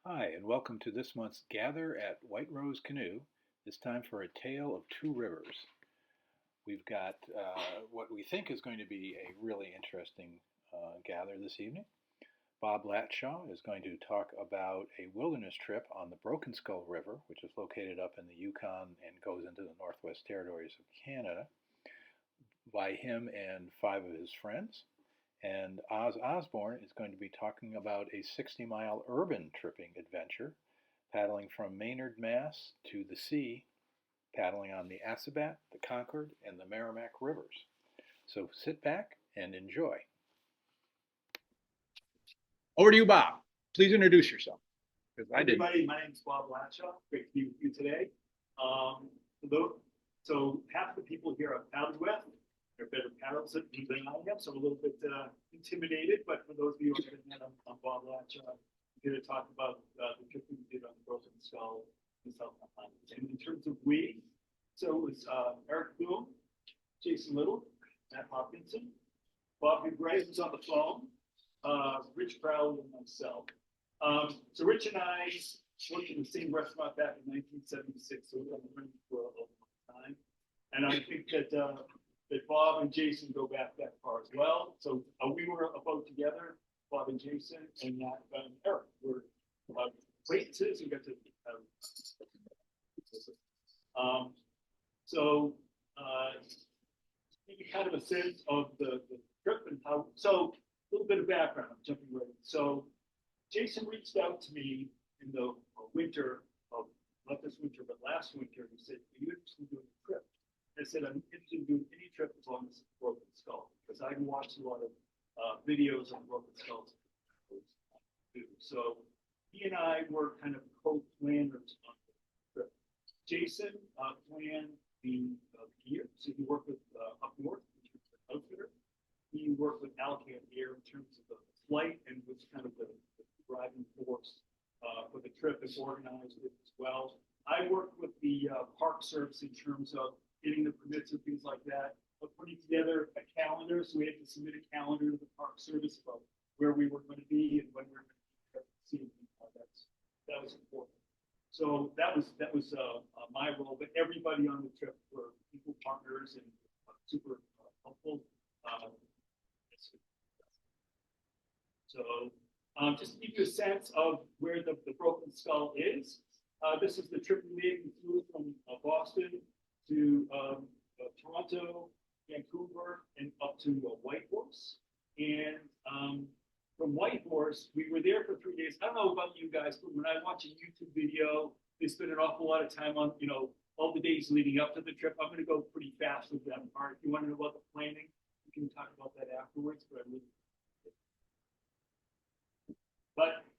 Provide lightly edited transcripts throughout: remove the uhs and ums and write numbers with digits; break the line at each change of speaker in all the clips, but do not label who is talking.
Hi, and welcome to this month's Gather at White Rose Canoe, this time for a tale of two rivers. We've got what we think is going to be a really interesting gather this evening. Bob Latshaw is going to talk about a wilderness trip on the Broken Skull River, which is located up in the Yukon and goes into the Northwest Territories of Canada, by him and five of his friends. And Oz Osborne is going to be talking about a 60-mile urban tripping adventure, paddling from Maynard, Mass. To the sea, paddling on the Assabet, the Concord, and the Merrimack rivers. So sit back and enjoy. Over to you, Bob. Please introduce yourself.
Because I did. Everybody, my name is Bob Latshaw. Great to be with you today. So half the people here are paddled with. They're better paddles than I am, so I'm a little bit intimidated. But for those of you who haven't met, I'm Bob Latshaw. I'm here to talk about the trip we did on the Broken Skull in South Carolina. And in terms of we, so it was Eric Bloom, Jason Little, Matt Hopkinson, Bob Gray, who's on the phone, Rich Crowley, and myself. So Rich and I worked in the same restaurant back in 1976, so we've been running for a long time. And I think that Bob and Jason go back that far as well. So we were a boat together, Bob and Jason, and Eric. We're acquaintances. We got to give you kind of a sense of the trip and how. So a little bit of background. I'm jumping right in. So Jason reached out to me in the winter of, not this winter, but last winter. He said, "Are you interested in doing a trip?" I said, "I'm interested in doing any trip as long as it's Broken Skull, because I watched a lot of videos on Broken Skulls." So he and I were kind of co-planners on the trip. Jason planned the gear, so he worked with Up North, which was the outfitter. He worked with Alcan here in terms of the flight and was kind of the driving force for the trip and organized it as well. I worked with the Park Service in terms of getting the permits and things like that, but putting together a calendar. So we had to submit a calendar to the Park Service about where we were going to be and when we were going to see. That was important. So that was my role. But everybody on the trip were equal partners and super helpful. So just to give you a sense of where the Broken Skull is, this is the trip we made. We flew from Boston to Toronto, Vancouver, and up to Whitehorse. And from Whitehorse, we were there for 3 days. I don't know about you guys, but when I watch a YouTube video, they spend an awful lot of time on, all the days leading up to the trip. I'm going to go pretty fast with that part. If you want to know about the planning, we can talk about that afterwards.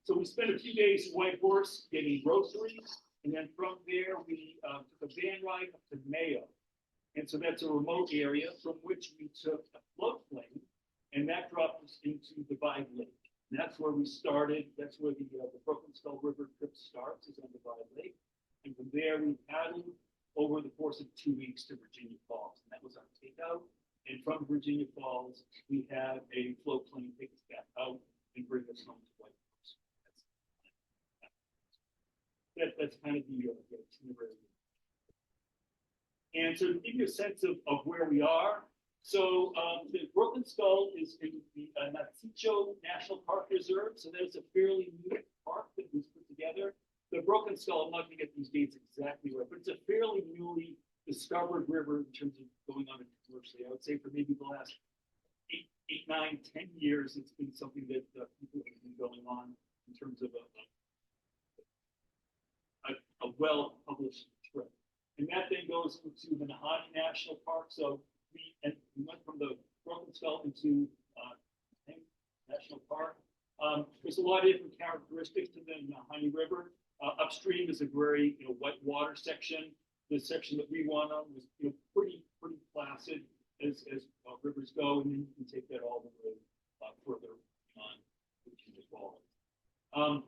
So we spent a few days in Whitehorse getting groceries. And then from there, we took a van ride up to Mayo. And so that's a remote area from which we took a floatplane, and that dropped us into Divide Lake. And that's where we started. That's where the Broken Skull River trip starts, is on Divide Lake. And from there, we paddled over the course of 2 weeks to Virginia Falls. And that was our takeout. And from Virginia Falls, we had a floatplane take us back out and bring us home to Whitehorse. That's kind of the itinerary. And so to give you a sense of where we are, so the Broken Skull is in the Latshaw National Park Reserve. So there's a fairly new park that was put together. The Broken Skull, I'm not going to get these dates exactly right, but it's a fairly newly discovered river in terms of going on it commercially. I would say for maybe the last 8, 9, 10 years, it's been something that people have been going on in terms of a well-published trip. And that then goes into the Nahanni National Park. So we went from the Broken Skull into National Park. There's a lot of different characteristics to the Nahanni River. Upstream is a very white water section. The section that we went on was pretty placid as rivers go, and then you can take that all the way further on Virginia Falls.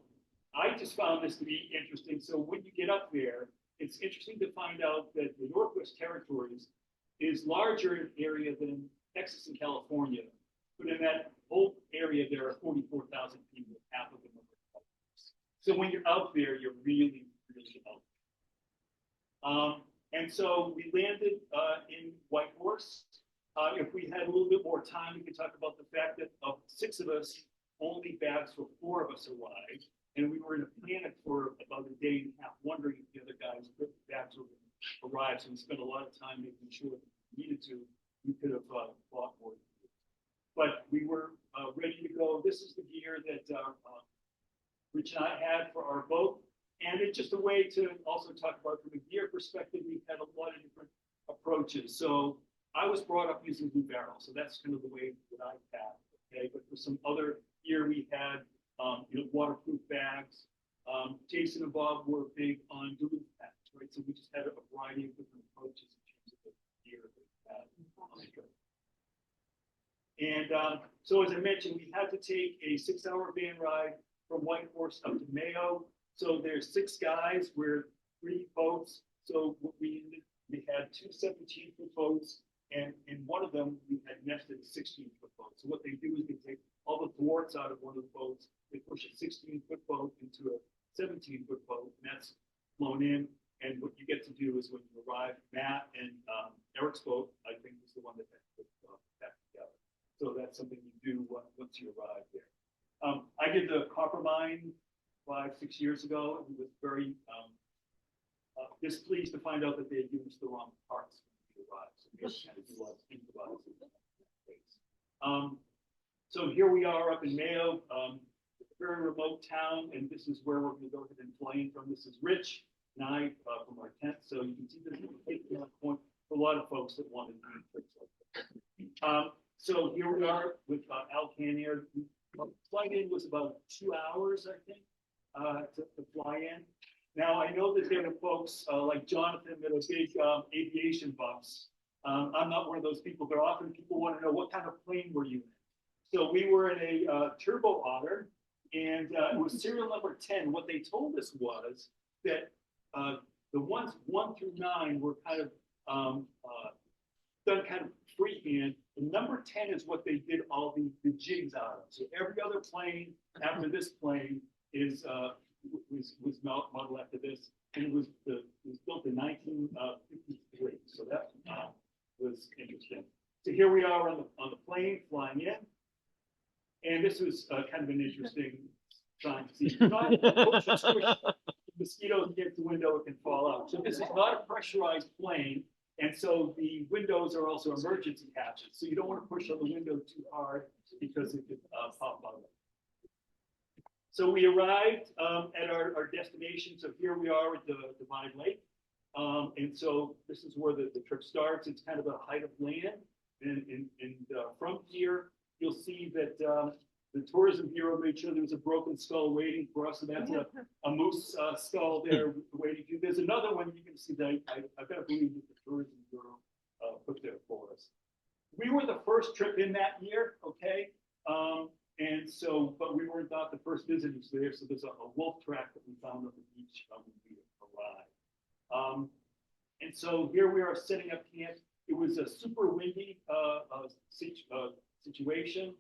I just found this to be interesting. So when you get up there, it's interesting to find out that the Northwest Territories is larger in area than Texas and California. But in that whole area, there are 44,000 people, half of them are. So when you're out there, you're really, really out there. And so we landed in Whitehorse. If we had a little bit more time, we could talk about the fact that of 6 of us, only bags for 4 of us arrived. And we were in a panic for about a day and a half, wondering if the other guys' bags were going to arrive. So we spent a lot of time making sure that if we needed to, we could have bought more. But we were ready to go. This is the gear that Rich and I had for our boat. And it's just a way to also talk about from a gear perspective, we've had a lot of different approaches. So I was brought up using Blue Barrel. So that's kind of the way that I have. Okay, but for some other gear we had, waterproof bags. Jason and Bob were big on duluth bags, right? So we just had a variety of different approaches in terms of the gear that we had on the trip. And so as I mentioned, we had to take a 6-hour van ride from Whitehorse up to Mayo. So there's 6 guys, we're 3 boats. So what we had 2 17-foot boats, and in one of them we had nested 16-foot boats. So what they do is they take all the thwarts out of one of the boats, they push a 16-foot boat into a 17-foot boat, and that's flown in. And what you get to do is when you arrive, Matt and Eric's boat, I think, is the one that put back together. So that's something you do once you arrive there. I did the copper mine 5-6 years ago. We was very displeased to find out that they had used the wrong parts when we arrived. So we just kind of do a lot of improvising. So here we are up in Mayo, a very remote town, and this is where we're going to go ahead and plane from. This is Rich and I from our tent. So you can see this is a point for a lot of folks that want to do trips like that. So here we are with Al Canier. Flight in was about 2 hours, I think, to fly in. Now, I know that there are folks like Jonathan that are big aviation buffs. I'm not one of those people, but often people want to know what kind of plane were you in. So we were in a Turbo Otter, and it was serial number 10. What they told us was that the ones 1 through 9 were kind of done kind of freehand. And number 10 is what they did all the jigs out of. So every other plane after this plane is was modeled after this, and it was built in 1953. So that was interesting. So here we are on the plane flying in, and this was kind of an interesting sign to see. Mosquitoes get the window, it can fall out. So this is not a pressurized plane. And so the windows are also emergency hatches. So you don't want to push on the window too hard because it could pop out. So we arrived at our destination. So here we are at the Divide Lake. And so this is where the trip starts. It's kind of a height of land. And from here, you'll see that the Tourism Bureau made sure there was a broken skull waiting for us. And that's a moose skull there waiting for you. There's another one you can see that I've got to believe that the Tourism Bureau put there for us. We were the first trip in that year, okay? And so, but we were not the first visitors there. So there's a wolf track that we found on the beach when we arrived. And so here we are setting up camp. It was a super windy situation.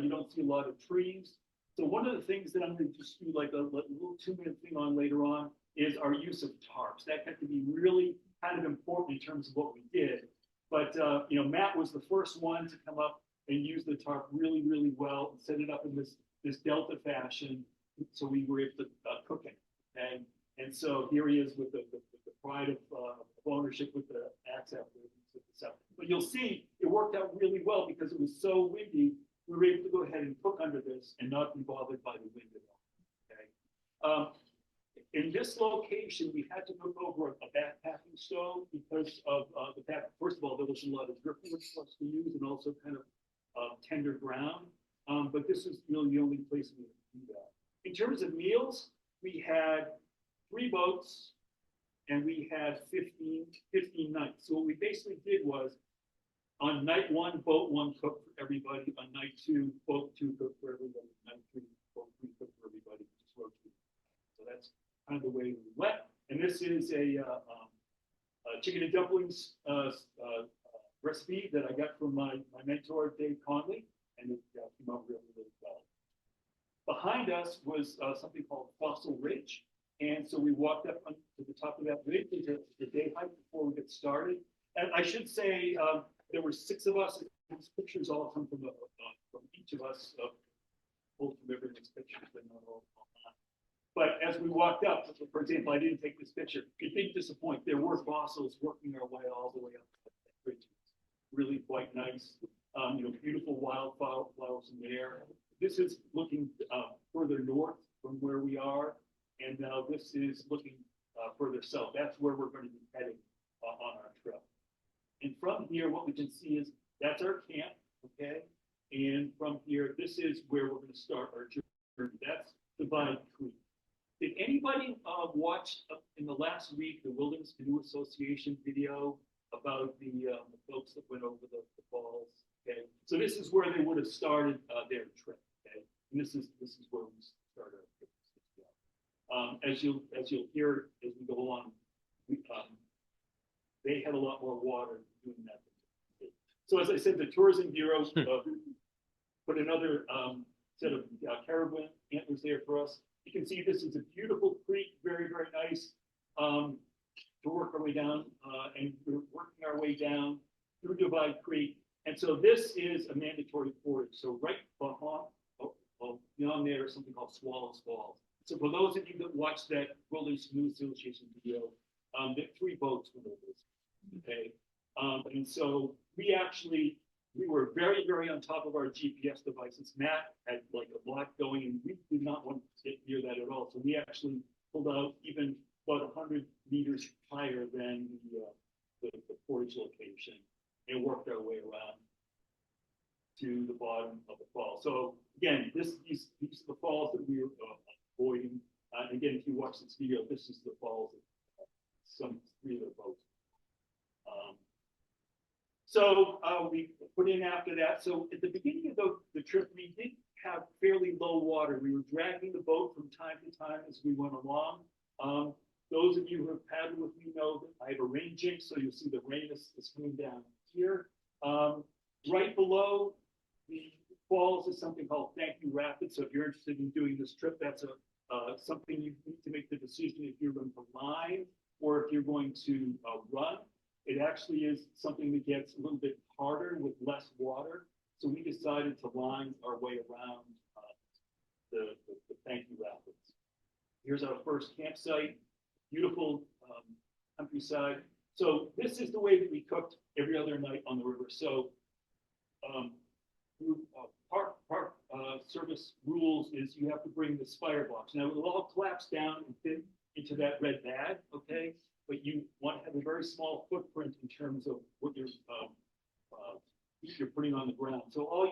You don't see a lot of trees. So one of the things that I'm going to just do like a little 2-minute thing on later on is our use of tarps. That had to be really kind of important in terms of what we did. But Matt was the first one to come up and use the tarp really, really well and set it up in this delta fashion, so we were able to cook it. And so here he is with the pride of ownership with the accent. But you'll see it worked out really well because it was so windy. We were able to go ahead and cook under this and not be bothered by the wind at all. Okay. In this location, we had to look over a backpacking stove because of the fact, first of all, there was a lot of driftwood for us to use and also kind of tender ground. But this is really the only place we could do that. In terms of meals, we had 3 boats and we had 15 nights. So what we basically did was on night 1, boat 1 cooked for everybody. On night 2, boat 2 cooked for everybody. Night 3, boat 3 cooked for everybody. Just rotated. So that's kind of the way we went. And this is a chicken and dumplings recipe that I got from my mentor, Dave Conley, and it came out really, really well. Behind us was something called Fossil Ridge. And so we walked up to the top of that ridge, the day hike before we get started. And I should say there were 6 of us. These pictures all come from each of us, pulled from everyone's pictures, but not all. But as we walked up, for example, I didn't take this picture. It didn't disappoint. There were fossils working their way all the way up that bridge. Really quite nice. Beautiful wildflowers in the air. This is looking further north from where we are, and now this is looking further south. That's where we're going to be heading on our trip. And from here, what we can see is that's our camp, okay? And from here, this is where we're going to start our journey. That's Divide Creek. Did anybody watch in the last week the Wilderness Canoe Association video about the folks that went over the falls? Okay, so this is where they would have started their trip. Okay, and this is where we started our trip. As you'll hear as we go along, they had a lot more water doing that. So as I said, the Tourism Bureau put another set of caribou antlers there for us. You can see this is a beautiful creek, very, very nice to work our way down. And we're working our way down through Divide Creek. And so this is a mandatory portage. So right beyond there is something called Swallows Falls. So for those of you that watched that Wilderness Canoe Association video, there 3 boats went over this. Okay. And so we were very, very on top of our GPS devices. Matt had like a lot going, and we did not want to get near that at all. So we actually pulled out even about 100 meters higher than the portage location and worked our way around to the bottom of the fall. So again, these are the falls that we were avoiding. And again, if you watch this video, this is the falls of some 3 of the boats. So we put in after that. So at the beginning of the trip, we did have fairly low water. We were dragging the boat from time to time as we went along. Those of you who have paddled with me know that I have a rain jinx, so you'll see the rain is coming down here. Right below the falls is something called Thank You Rapids. So if you're interested in doing this trip, that's something you need to make the decision if you're going to line or if you're going to run. It actually is something that gets a little bit harder with less water. So we decided to line our way around the Thank You Rapids. Here's our first campsite, beautiful countryside. So this is the way that we cooked every other night on the river. So park service rules is you have to bring this firebox. Now it will all collapse down and fit into that red bag, okay? But you want to have a very small footprint in terms of what you're putting on the ground. So all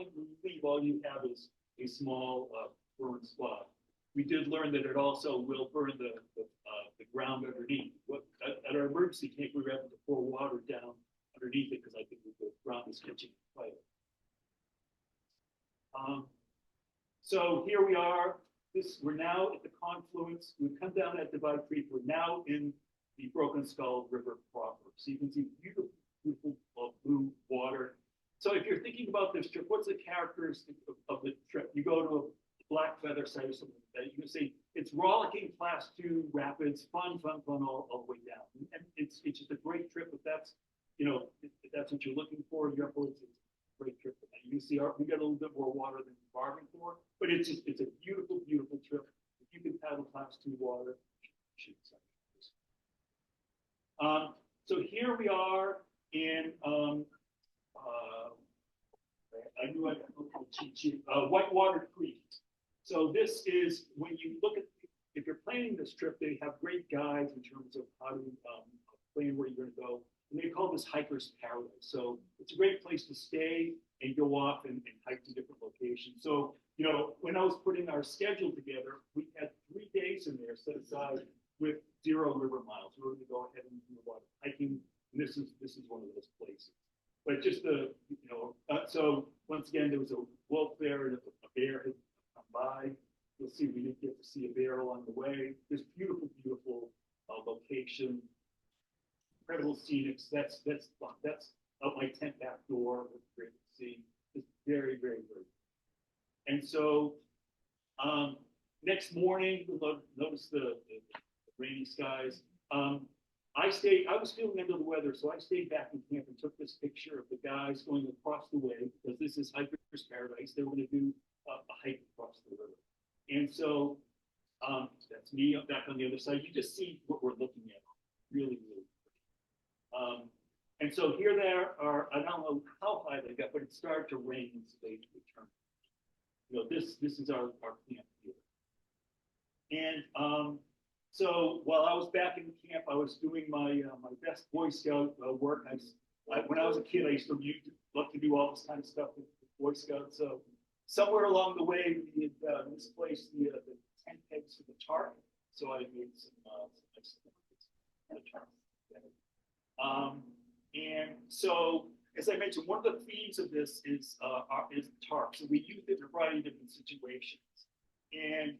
you have is a small burn spot. We did learn that it also will burn the ground underneath. At our emergency camp, we were able to pour water down underneath it because I think the ground is catching fire. So here we are. We're now at the confluence. We've come down at Divide Creek. We're now in the Broken Skull River proper. So you can see beautiful, beautiful blue water. So if you're thinking about this trip, what's the characteristic of the trip? You go to a Black Feather site or something like that. You can say it's rollicking class 2 rapids, fun all the way down. And it's just a great trip. If that's if that's what you're looking for, you're it's a great trip. You can see we got a little bit more water than we bargained for, but it's a beautiful, beautiful trip. If you can paddle class 2 water, you should. So here we are in I knew I got a little cheat sheet. Whitewater Creek. So this is when you look at if you're planning this trip, they have great guides in terms of how to plan where you're going to go. And they call this hiker's paradise. So it's a great place to stay and go off and hike to different locations. So when I was putting our schedule together, we had 3 days in there set aside with 0 river miles. We were going to go ahead and do a lot of hiking. And this is one of those places. But just so once again, there was a wolf there and a bear had come by. You'll see we didn't get to see a bear along the way. This beautiful, beautiful location, incredible scenics. That's out my tent back door. It's great to see. It's very, very, very. And so Next morning, notice the rainy skies. I was feeling under the weather, so I stayed back in camp and took this picture of the guys going across the way, because this is hiker's paradise. They were going to do a hike across the river. And so that's me up back on the other side. You just see what we're looking at. Really, really pretty. And so here there are, I don't know how high they got, but it started to rain and so they returned. This is our camp here. And so while I was back in camp, I was doing my best Boy Scout work. When I was a kid, I used to love to do all this kind of stuff with Boy Scouts. So somewhere along the way, we had misplaced the tent pegs for the tarp. So I made some nice tarp. And so, as I mentioned, one of the themes of this is tarp. So we use it in a variety of different situations. And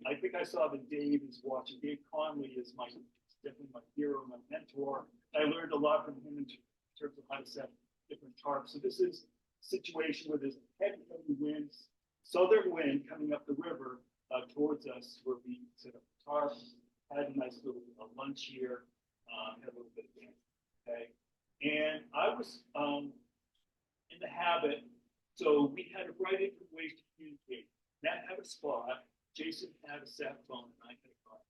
I think I saw that Dave is watching. Dave Conley is definitely my hero, my mentor. I learned a lot from him in terms of how to set different tarps. So this is a situation where there's heavy winds, southern wind coming up the river towards us, where we set up the tarps, had a nice little lunch here, had a little bit of dance. Okay. And I was in the habit, so we had a variety of different ways to communicate. Matt had a spot, Jason had a sat phone, and I had a car.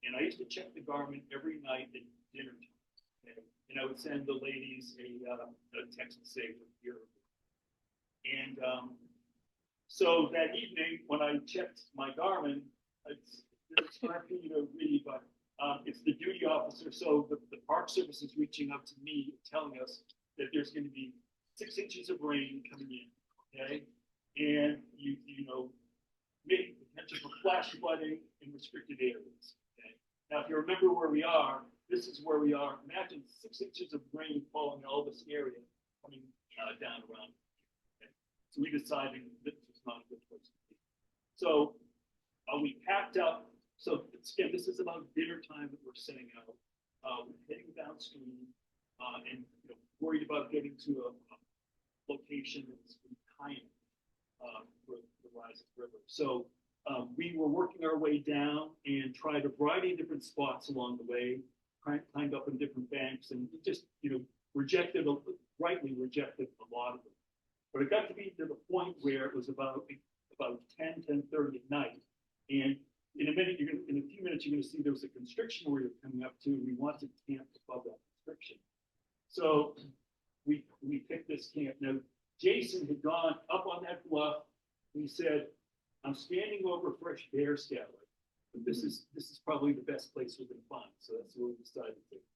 And I used to check the Garmin every night at dinner time. Okay? And I would send the ladies a text to say we're here. And so that evening, when I checked my Garmin, it's hard for you to read, but it's the duty officer. So the Park Service is reaching out to me, telling us that there's going to be 6 inches of rain coming in. Okay. And you know, maybe potential for flash flooding in restricted areas. Okay. Now, if you remember where we are, this is where we are. Imagine 6 inches of rain falling in all this area, coming down around. Okay. So we decided this was not a good place to be. So we packed up. So again, this is about dinner time that we're setting out. We're heading downstream and worried about getting to a location that's high for the rising river. So we were working our way down and tried a variety of different spots along the way, climbed up in different banks, and just rightly rejected a lot of them. But it got to be to the point where it was about 10:30 at night, and in a few minutes, you're going to see there was a constriction where you're coming up to. We wanted to camp above that constriction. So we picked this camp. Now, Jason had gone up on that bluff. He said, I'm standing over fresh bear scouring, but this is probably the best place we can find. So that's what we decided to take.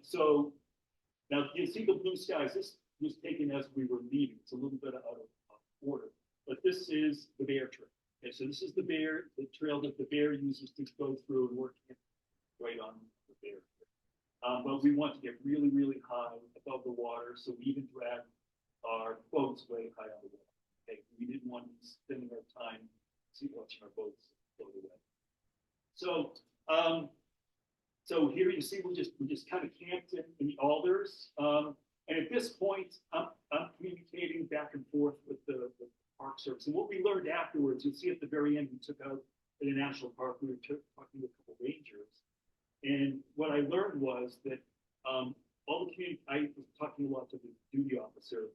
So now you see the blue skies. This was taken as we were leaving. It's a little bit out of order. But this is the bear trail. Okay, so this is the trail that the bear uses to go through and work right on the bear trail. But we want to get really, really high above the water, so we even dragged our boats way high on the water. Okay, we didn't want to be spending our time watching our boats float away. So here you see we just kind of camped in the alders, and at this point I'm communicating back and forth with the Park Service. And what we learned afterwards, you'll see at the very end, we took out in a national park, we were talking to a couple rangers. And what I learned was that I was talking a lot to the duty officer.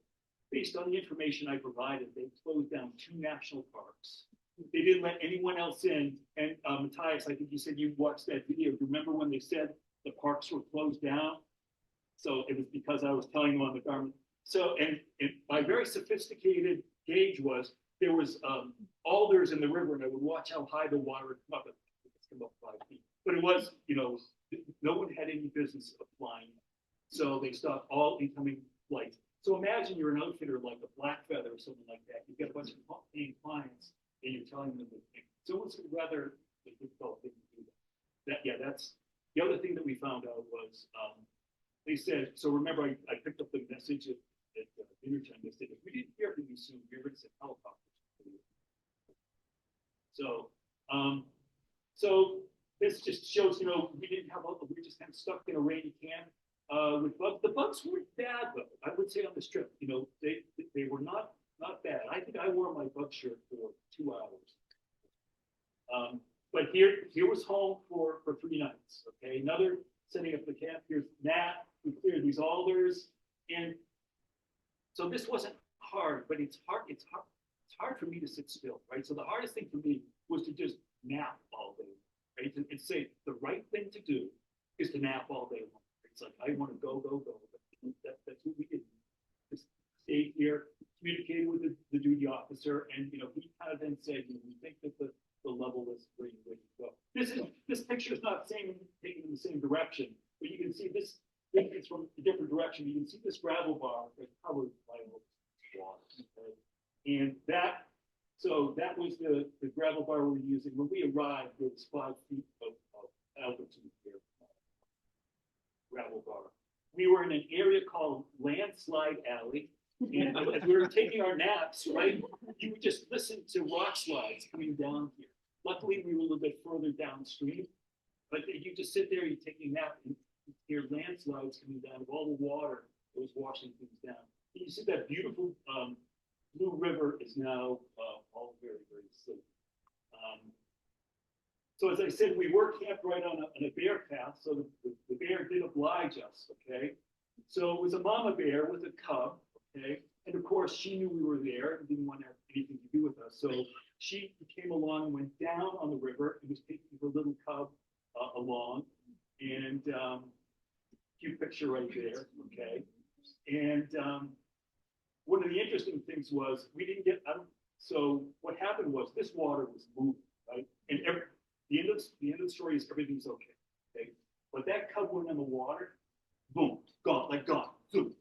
Based on the information I provided, they closed down 2 national parks. They didn't let anyone else in. And Matthias, I think you said you watched that video. Remember when they said the parks were closed down? So it was because I was telling them on the Garmin. So, and my very sophisticated gauge was there was alders in the river, and I would watch how high the water would come up. It's come up 5 feet, but it was, no one had any business applying. So they stopped all incoming flights. So imagine you're an outfitter like a Black Feather or something like that. You've got a bunch of paying clients, and you're telling them that. So it was rather a difficult thing to do that. That's the other thing that we found out was they said. So remember, I picked up the message at dinner time. They said, if we didn't hear from you soon, we were going to send helicopters. So this just shows, we just kind of stuck in a rainy can with bugs. The bugs weren't bad though. I would say on this trip, they were not not bad. I think I wore my bug shirt for 2 hours. But here was home for 3 nights. Okay, another setting up the camp. Here's Nat. We cleared these alders, and so this wasn't hard, but it's hard. It's hard for me to sit still, right? So the hardest thing for me was to just nap all day, right? And say the right thing to do is to nap all day long. It's like I want to go. But that's what we did. Just stayed here, communicated with the duty officer, and he kind of then said, we think that the level is where you go. This picture is not taken in the same direction, but you can see this. It's from a different direction. You can see this gravel bar that's covered by water. Okay? And that was the gravel bar we were using. When we arrived, there was 5 feet of altitude here. Gravel bar. We were in an area called Landslide Alley. And as we were taking our naps, right, you would just listen to rock slides coming down here. Luckily, we were a little bit further downstream, but you just sit there, you take a nap, and you hear landslides coming down with all the water that was washing things down. And you see that beautiful blue river is now all very, very silly. So as I said, we were camped right on a bear path, so the bear did oblige us, okay? So it was a mama bear with a cub, okay? And of course, she knew we were there and didn't want to have anything to do with us. So she came along and went down on the river and was taking her little cub along. And cute picture right there, okay? And one of the interesting things was we didn't get out. So what happened was this water was moving, right? And the end of the story is everything's okay, okay? But that cub went in the water, boom, gone, zoom,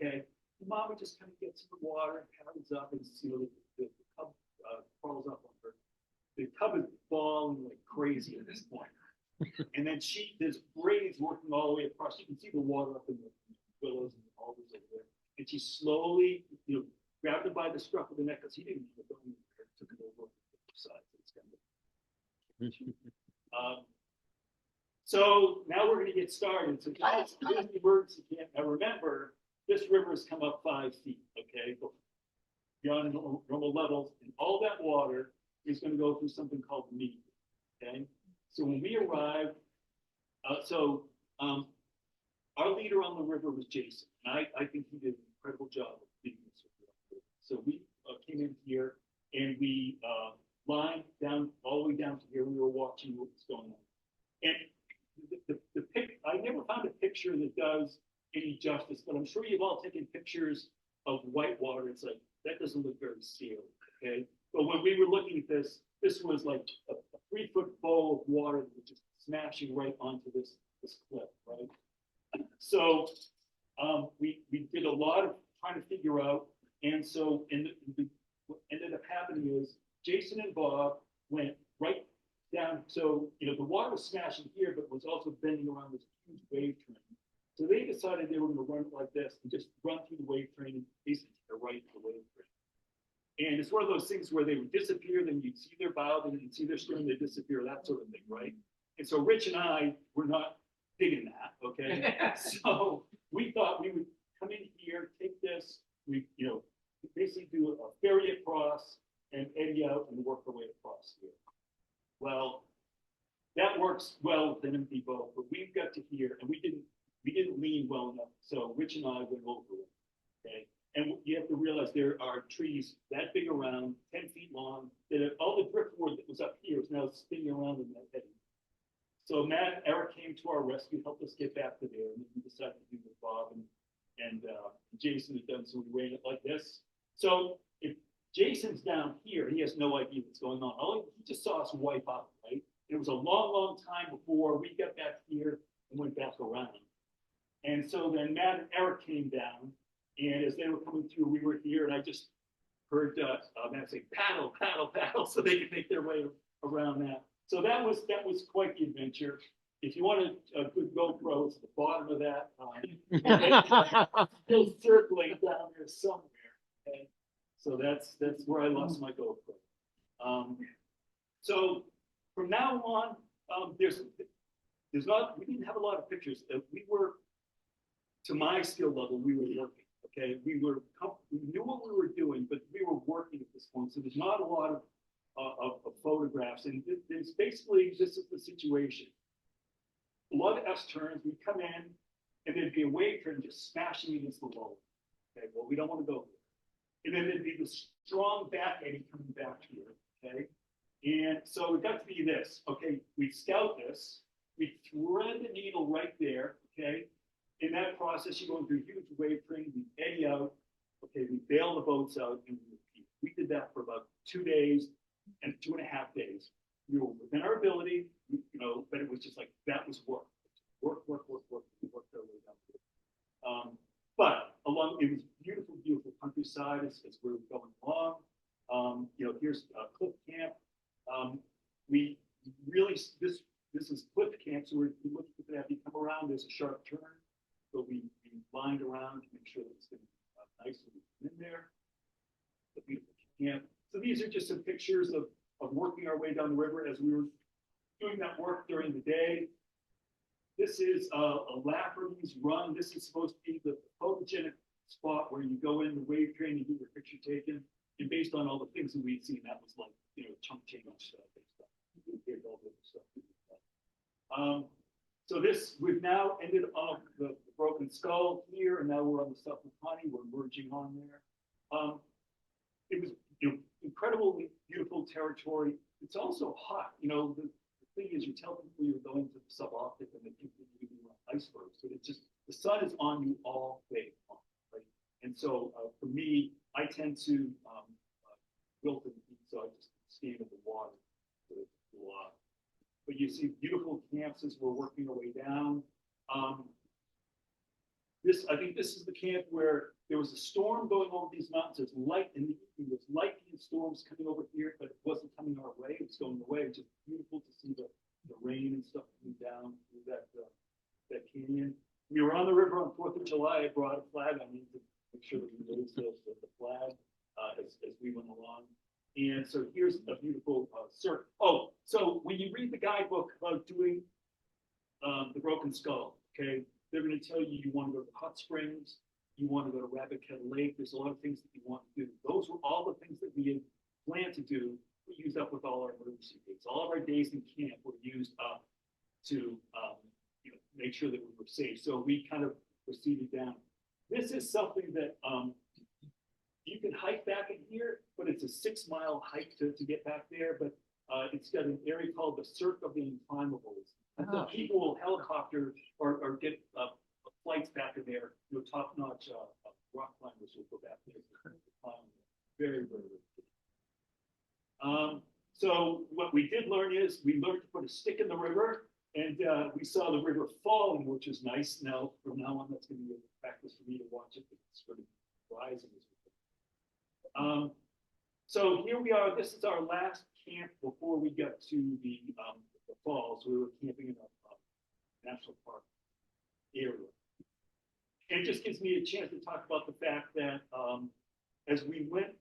okay? The mama just kind of gets in the water and paddles up, and the cub crawls up on her. The cub is bawling like crazy at this point. And then there's braids working all the way across. You can see the water up in the willows and the alders over there. And she slowly, grabbed it by the scruff of the neck, because he didn't want to go in there, took it over on the other side. So it's kind of so now we're going to get started. So here's the emergency camp. Now remember, this river has come up 5 feet, okay, beyond normal levels, and all that water is going to go through something called the mead, okay? So when we arrived, our leader on the river was Jason, and I think he did an incredible job of leading this river. So we came in here, and we lined down all the way down to here. We were watching what was going on. And I never found a picture that does any justice, but I'm sure you've all taken pictures of whitewater. It's like, that doesn't look very scaly, okay? But when we were looking at this was like a 3-foot bowl of water that was just smashing right onto this cliff, right? So we did a lot of trying to figure out, and so what ended up happening is Jason and Bob went right down. So the water was smashing here, but was also bending around this huge wave train. So they decided they were going to run it like this and just run through the wave train and basically to the right of the wave train. And it's one of those things where they would disappear, then you'd see their bow, then you'd see their stern, they disappear, that sort of thing, right? And so Rich and I were not digging that, okay? So we thought we would come in here, take this, we basically do a ferry across and eddy out and work our way across here. Well, that works well with an empty boat, but we've got to here, and we didn't lean well enough. So Rich and I went over it, okay? And you have to realize there are trees that big around, 10 feet long, that all the driftwood that was up here is now spinning around in that eddy. So Matt and Eric came to our rescue, helped us get back to there, and we decided to do with Bob and Jason had done, so we ran it like this. So if Jason's down here, he has no idea what's going on. He just saw us wipe out, right? It was a long, long time before we got back here and went back around. And so then Matt and Eric came down, and as they were coming through, we were here, and I just heard Matt say, paddle, paddle, paddle, so they could make their way around that. So that was quite the adventure. If you wanted a good GoPro, it's at the bottom of that. Still circling down there somewhere. Okay? So that's where I lost my GoPro. So from now on, we didn't have a lot of pictures. We were, to my skill level, we were working. Okay, we knew what we were doing, but we were working at this point, so there's not a lot of photographs, and it's basically this is the situation. A lot of S turns, we come in, and there'd be a wave turn just smashing against the wall. Okay, well, we don't want to go there. And then there'd be the strong back eddy coming back here, okay? And so it got to be this, okay, we scout this, we thread the needle right there, okay? In that process, you're going through a huge wave train, we eddy out, okay, we bail the boats out, and we repeat. We did that for about 2 days and 2.5 days. We were within our ability, you know, but it was just like, that was work. Work. We worked our way down there. But along, it was beautiful, beautiful countryside as we were going along. You know, here's Cliff Camp. We really, this is Cliff Camp, so we're looking at that. You come around, there's a sharp turn. So we lined around to make sure that it's going to be nice and in there. The beautiful camp. So these are just some pictures of working our way down the river as we were doing that work during the day. This is a Lafferty's Run. This is supposed to be the photogenic spot where you go in the wave train and get your picture taken. And based on all the things that we'd seen, that was like, you know, chunk change stuff. So this, we've now ended off the Broken Skull here, and now we're on the Supplementary. We're merging on there. It was, you know, incredibly beautiful territory. It's also hot. You know, the thing is, you tell people you're going to the subarctic and they think that you're going to icebergs, but it's just, the sun is on you all day long, right? And so for me, I tend to wilt in the heat, so I just stand in the water to cool off. But you see beautiful camps as we're working our way down. I think this is the camp where there was a storm going over these mountains. There's light in the evening. There's lightning storms coming over here, but it wasn't coming our way. It's going away. It's just beautiful to see the rain and stuff coming down through that canyon. We were on the river on 4th of July. I brought a flag. I need to make sure that we raise the flag as we went along. And so here's a beautiful surf. Oh, so when you read the guidebook about doing the Broken Skull, okay, they're going to tell you you want to go to Hot Springs, you want to go to Rabbit Kettle Lake. There's a lot of things that you want to do. Those were all the things that we had planned to do. We used up with all our emergency days. All of our days in camp were used up to you know, make sure that we were safe. So we kind of proceeded down. This is something that you can hike back in here, but it's a 6-mile hike to get back there. But it's got an area called the Cirque of the Unclimbables. And so people will helicopter or get flights back in there. You know, top-notch rock climbers will go back there. Very, very, very good. So what we did learn is we learned to put a stick in the river, and we saw the river falling, which is nice. Now, from now on, that's going to be a practice for me to watch it. It's going to be rising as we go. So here we are. This is our last camp before we get to the falls. We were camping in a national park area. And it just gives me a chance to talk about the fact that as we went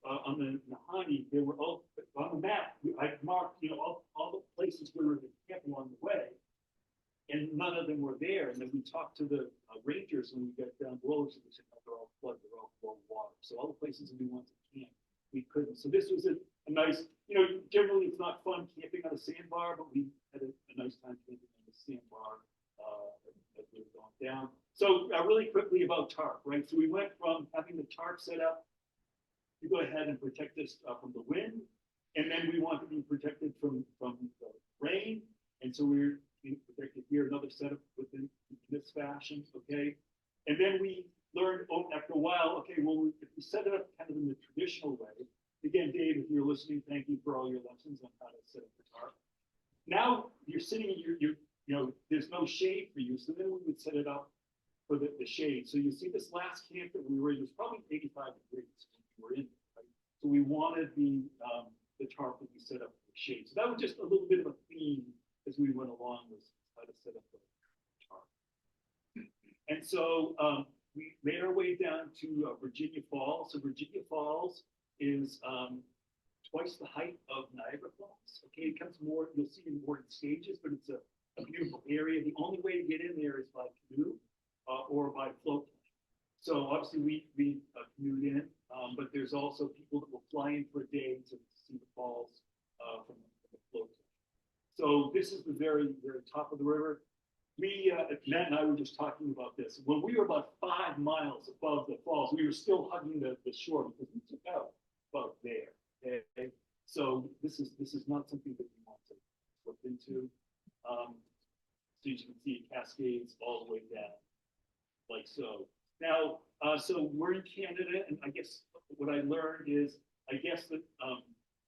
on the Nahanni, there were all on the map. I marked, you know, all the places where we were camped along the way, and none of them were there. And then we talked to the rangers when we got down below, so they said, no, they're all flooded, they're all full of water. So all the places that we wanted to camp, we couldn't. So this was a nice, you know, generally it's not fun camping on a sandbar, but we had a nice time camping on the sandbar as we were going down. So really quickly about tarp, right? So we went from having the tarp set up to go ahead and protect us from the wind, and then we want to be protected from the rain, and so we're being protected here. Another setup within this fashion, okay? And then we learned after a while, okay, well, if we set it up kind of in the traditional way. Again, Dave, if you're listening, thank you for all your lessons on how to set up the tarp. Now you're sitting in you know, there's no shade for you, so then we would set it up for the shade. So you see this last camp that we were in, it was probably 85 degrees when we were in, right? So we wanted the tarp that we set up for the shade. So that was just a little bit of a theme as we went along, was how to set up the tarp. And so we made our way down to Virginia Falls. So Virginia Falls is twice the height of Niagara Falls. Okay, it comes more, you'll see it more in stages, but it's a beautiful area. The only way to get in there is by canoe or by float plane. So obviously we canoed in, but there's also people that will fly in for a day to see the falls from the float. So this is the very, very top of the river. Matt and I were just talking about this. When we were about 5 miles above the falls, we were still hugging the shore because we took out about there. Okay? So this is not something that we want to slip into. So as you can see, it cascades all the way down, like so. Now, so we're in Canada, and I guess what I learned is, I guess that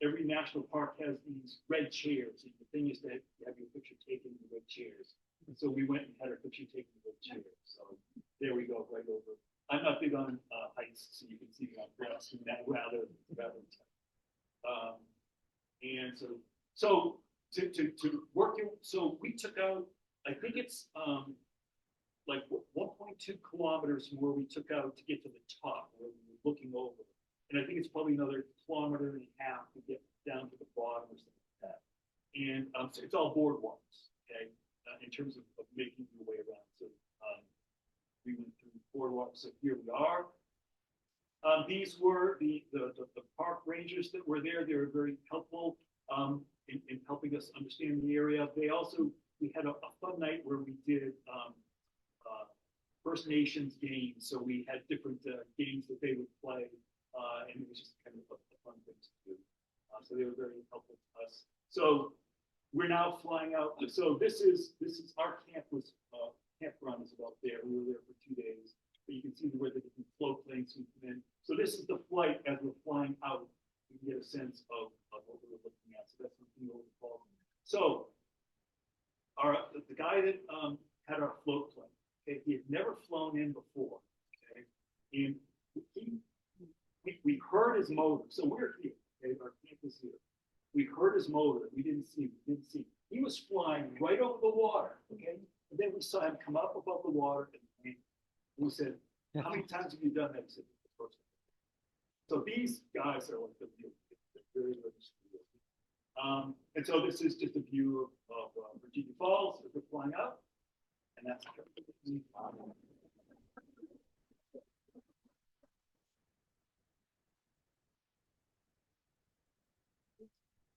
every national park has these red chairs. And the thing is to have your picture taken in the red chairs. And so we went and had our picture taken in the red chairs. So there we go, right over. I'm not big on heights, so you can see me on grass and that rather tight. And so to work it, so we took out, I think it's like 1.2 kilometers from where we took out to get to the top, where we were looking over. And I think it's probably another 1.5 kilometers to get down to the bottom or something like that. And so it's all boardwalks, okay, in terms of making your way around. So we went through boardwalks, so here we are. These were the park rangers that were there. They were very helpful in helping us understand the area. We had a fun night where we did First Nations games. So we had different games that they would play, and it was just kind of a fun thing to do. So they were very helpful to us. So we're now flying out. So this is our campground is about there. We were there for 2 days. But you can see where the different float planes we come in. So this is the flight as we're flying out. You can get a sense of what we're looking at. So that's something over the fall. So the guy that had our float plane, okay, he had never flown in before. Okay, and we heard his motor. So we're here. Okay, our camp is here. We heard his motor. We didn't see him. He was flying right over the water. Okay, and then we saw him come up above the water and we said, how many times have you done that? He said, the first time. So these guys are like the view. They're very, very smooth. And so this is just a view of Virginia Falls as we're flying out. And that's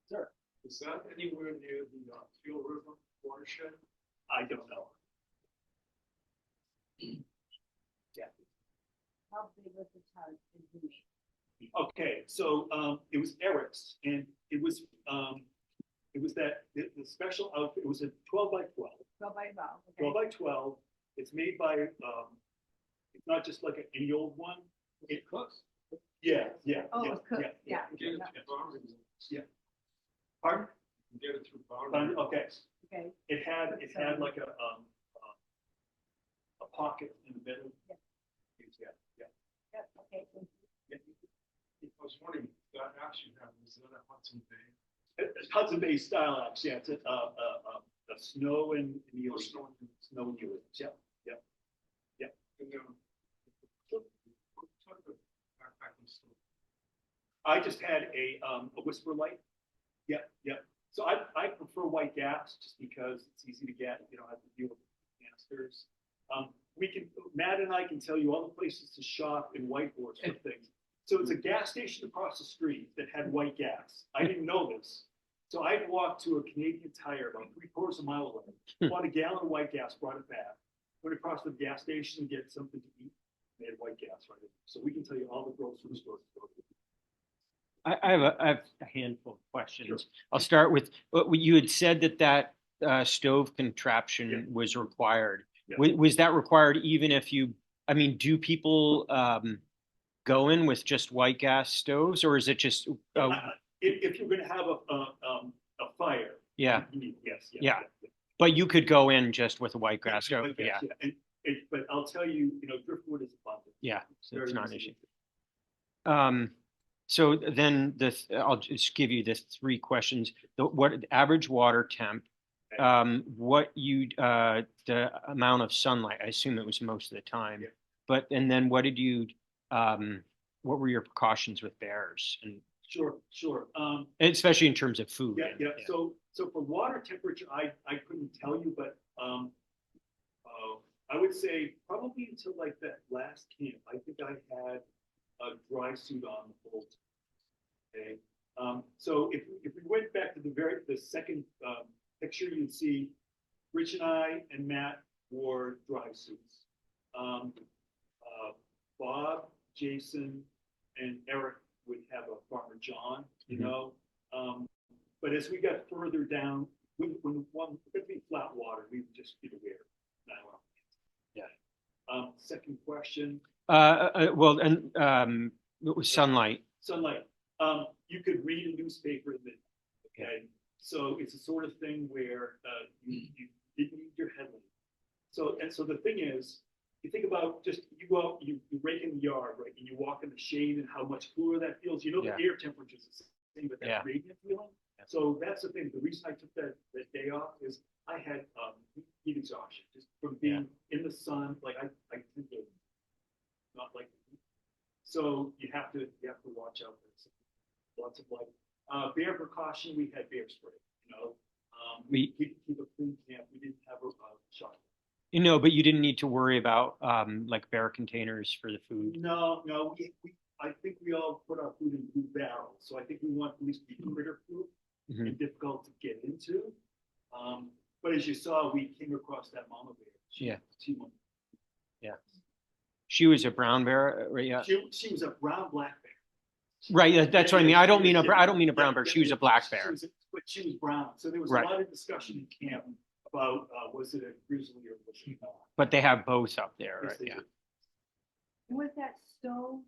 Sir.
Is that anywhere near the Fuel River watershed?
I don't know. Yeah.
How big was the town in New?
Okay, so it was Eric's, and it was that the special outfit. It was a 12 by 12.
12 by 12. Okay.
12 by 12. It's made by. It's not just like any old one.
It cooks.
Yeah.
Oh,
yeah,
it's cooked.
yeah.
Get it through boundaries.
Yeah. Pardon?
Get it through boundaries.
Okay.
Okay.
It had like a pocket in the middle.
Yeah.
Yeah.
Okay.
Yeah.
I was wondering, that action happens, is that a Hudson Bay?
It's Hudson Bay style axe. Yeah, it's a snow and Neely.
Snow
Snow and Neely. Yeah.
And then, what type of backpacking stuff?
I just had a whisper light. Yeah. So I prefer white gas just because it's easy to get. You don't have to deal with canisters. Matt and I can tell you all the places to shop in Whitehorse for things. So it's a gas station across the street that had white gas. I didn't know this. So I walked to a Canadian Tire about 3/4 mile away, bought a gallon of white gas, brought it back, went across to the gas station to get something to eat. They had white gas right there. So we can tell you all the grocery stores to go to.
I have a handful of questions.
Sure.
I'll start with what you had said that stove contraption
Yeah.
was required.
Yeah.
Was that required even if do people go in with just white gas stoves, or is it just?
If you're going to have a fire,
Yeah.
you need, yes,
Yeah. But you could go in just with a white gas stove.
But yes,
Yeah.
But I'll tell you, driftwood is abundant.
Yeah. So it's
Very
not an
easy.
issue. So then I'll just give you the 3 questions. What average water temp?
Okay.
The amount of sunlight? I assume it was most of the time.
Yeah.
And then what were your precautions with bears, and
Sure.
especially in terms of food?
Yeah. So for water temperature, I couldn't tell you, but I would say probably until like that last camp, I think I had a dry suit on the whole time. Okay. So if we went back to the second picture, you'd see Rich and I and Matt wore dry suits. Bob, Jason, and Eric would have a Farmer John, you know. But as we got further down, when it'd be flat water, we would just wear nylon. Yeah. Second question.
Well, and it was sunlight.
Sunlight. You could read a newspaper in the okay. So it's a sort of thing where you didn't need your headlamp. So the thing is, you think about just you go out, you rake in the yard, right, and you walk in the shade and how much cooler that feels. You know, the air temperature is the same, but that radiant feeling. So that's the thing. The reason I took that day off is I had heat exhaustion just from being in the sun. Like I tend to not like the heat. So you have to watch out for this. Lots of light. Bear precaution. We had bear spray. You know, we keep a clean camp. We didn't have a shot.
You know, but you didn't need to worry about like bear containers for the food.
No. I think we all put our food in blue barrels. So I think we want at least to be critter proof and difficult to get into. But as you saw, we came across that mama bear.
She was a brown bear, right? Yeah.
She was a brown black bear.
Right. That's what I mean. I don't mean a brown bear. She was a black bear.
But she was brown. So there was a lot of discussion in camp about was it a grizzly or was it not?
But they have both up there,
Yes,
right?
they
Yeah.
do.
Was that stove,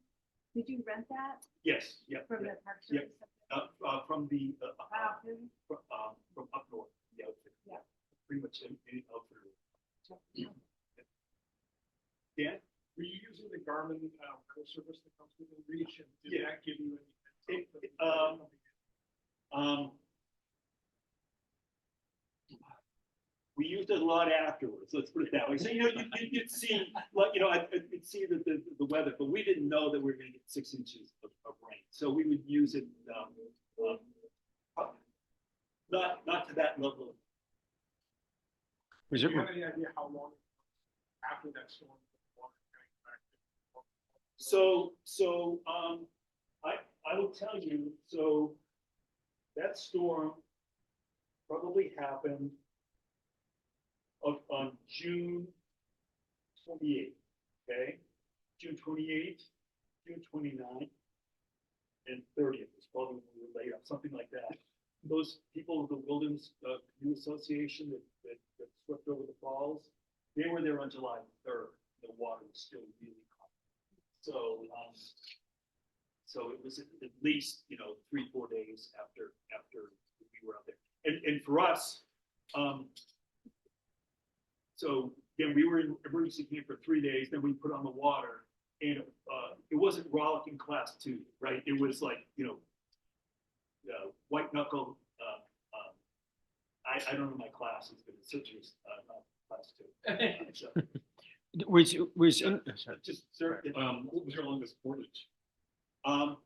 did you rent that
Yes. Yep.
from the Park Service?
From the
Outfit?
from up north. The outfit.
Yeah.
Pretty much any outfit. Dan?
Were you using the Garmin service that comes with the reach? And did that give you any?
We used it a lot afterwards. Let's put it that way. So you'd see, I'd see the weather, but we didn't know that we were going to get 6 inches of rain. So we would use it, not to that level.
Was
Do
it?
you have any idea how long after that storm the water came back?
So I will tell you. So that storm probably happened on June 28th. Okay, June 28th, June 29th, and 30th was probably when we were laid up, something like that. Those people of the Wilderness Canoe Association that swept over the falls, they were there on July 3rd. The water was still really hot. So it was at least 3-4 days after we were out there. And for us, so again, we were in emergency camp for 3 days. Then we put on the water, and it wasn't rollicking class 2, right? It was like white knuckle. I don't know my classes, but it's certainly not class 2. So,
Was
just sir,
What was your longest portage?
well,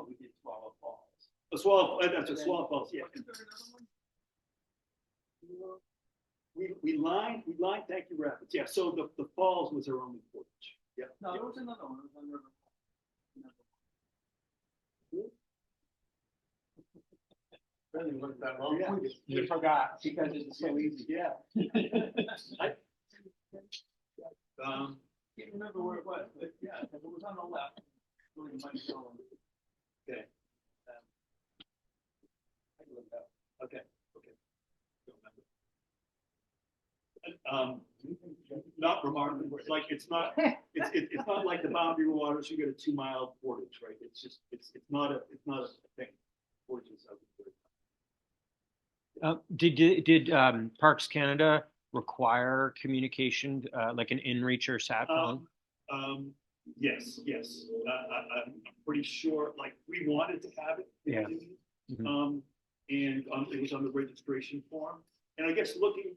we did Swallow Falls. That's a Swallow Falls. Yeah. We lined Thank You Rapids. Yeah. So the falls was our only portage. Yeah.
No, there was another one. It was on River.
Really wasn't that long.
Yeah.
You forgot because it's so easy.
Yeah.
Can't remember where it was, but yeah, it was on the left.
Okay. Okay. Not remarkable. Like it's not like the Boundary Waters. You get a 2-mile portage, right? It's just it's not a thing. Portages are good.
did Parks Canada require communication like an inReach or sat phone?
Yes. I'm pretty sure. Like we wanted to have it.
Yeah.
And it was on the registration form. And I guess looking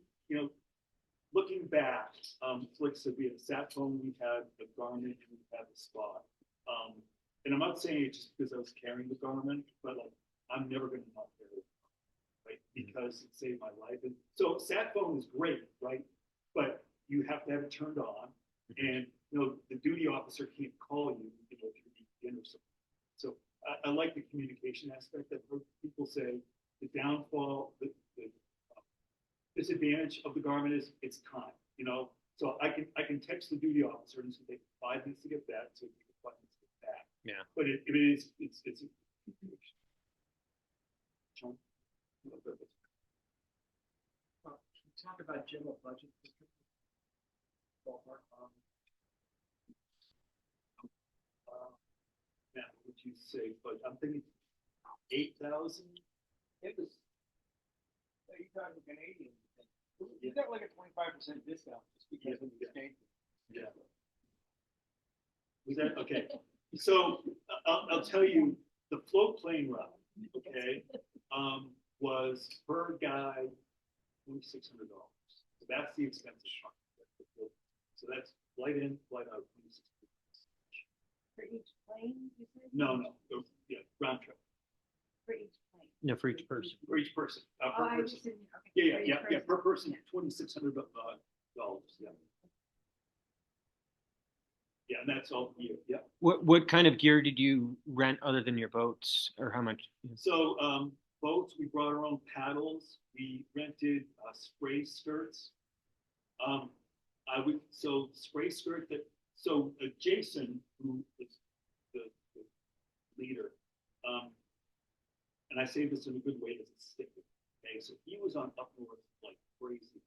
back, like I said, we had a sat phone, we had the Garmin, and we had the Spot. And I'm not saying it just because I was carrying the Garmin, but like I'm never going to not carry it, right? because it saved my life. And so sat phone is great, right? But you have to have it turned on, and the duty officer can't call you, if you're in or something. So I like the communication aspect. I've heard people say the downfall, the disadvantage of the Garmin is it's time. So I can text the duty officer and it's gonna take 5 minutes to get that, so you can 5 minutes to get back.
Yeah.
But it's John?
Can you talk about general budget? Ballpark,
Matt, what would you say? But I'm thinking 8,000.
It was, you talking Canadian. You got like a 25% discount just because of the exchange.
Yeah. Was that okay? So I'll tell you, the float plane ride, okay, was per guy $2,600. So that's the expensive part. So that's flight in, flight out, $2,600.
For each plane, you said?
No, yeah, round trip
For each plane.
No, for each person.
for each person.
Oh,
Per
I
person.
understand. Okay.
Yeah,
For each
yeah, per person,
Yeah.
$2,600. Yeah. Yeah, and that's all year. Yeah.
What kind of gear did you rent other than your boats, or how much?
So boats, we brought our own paddles. We rented spray skirts. Spray skirt that. So Jason, who is the leader, and I say this in a good way as a sticker. Okay, so he was on up north like crazy,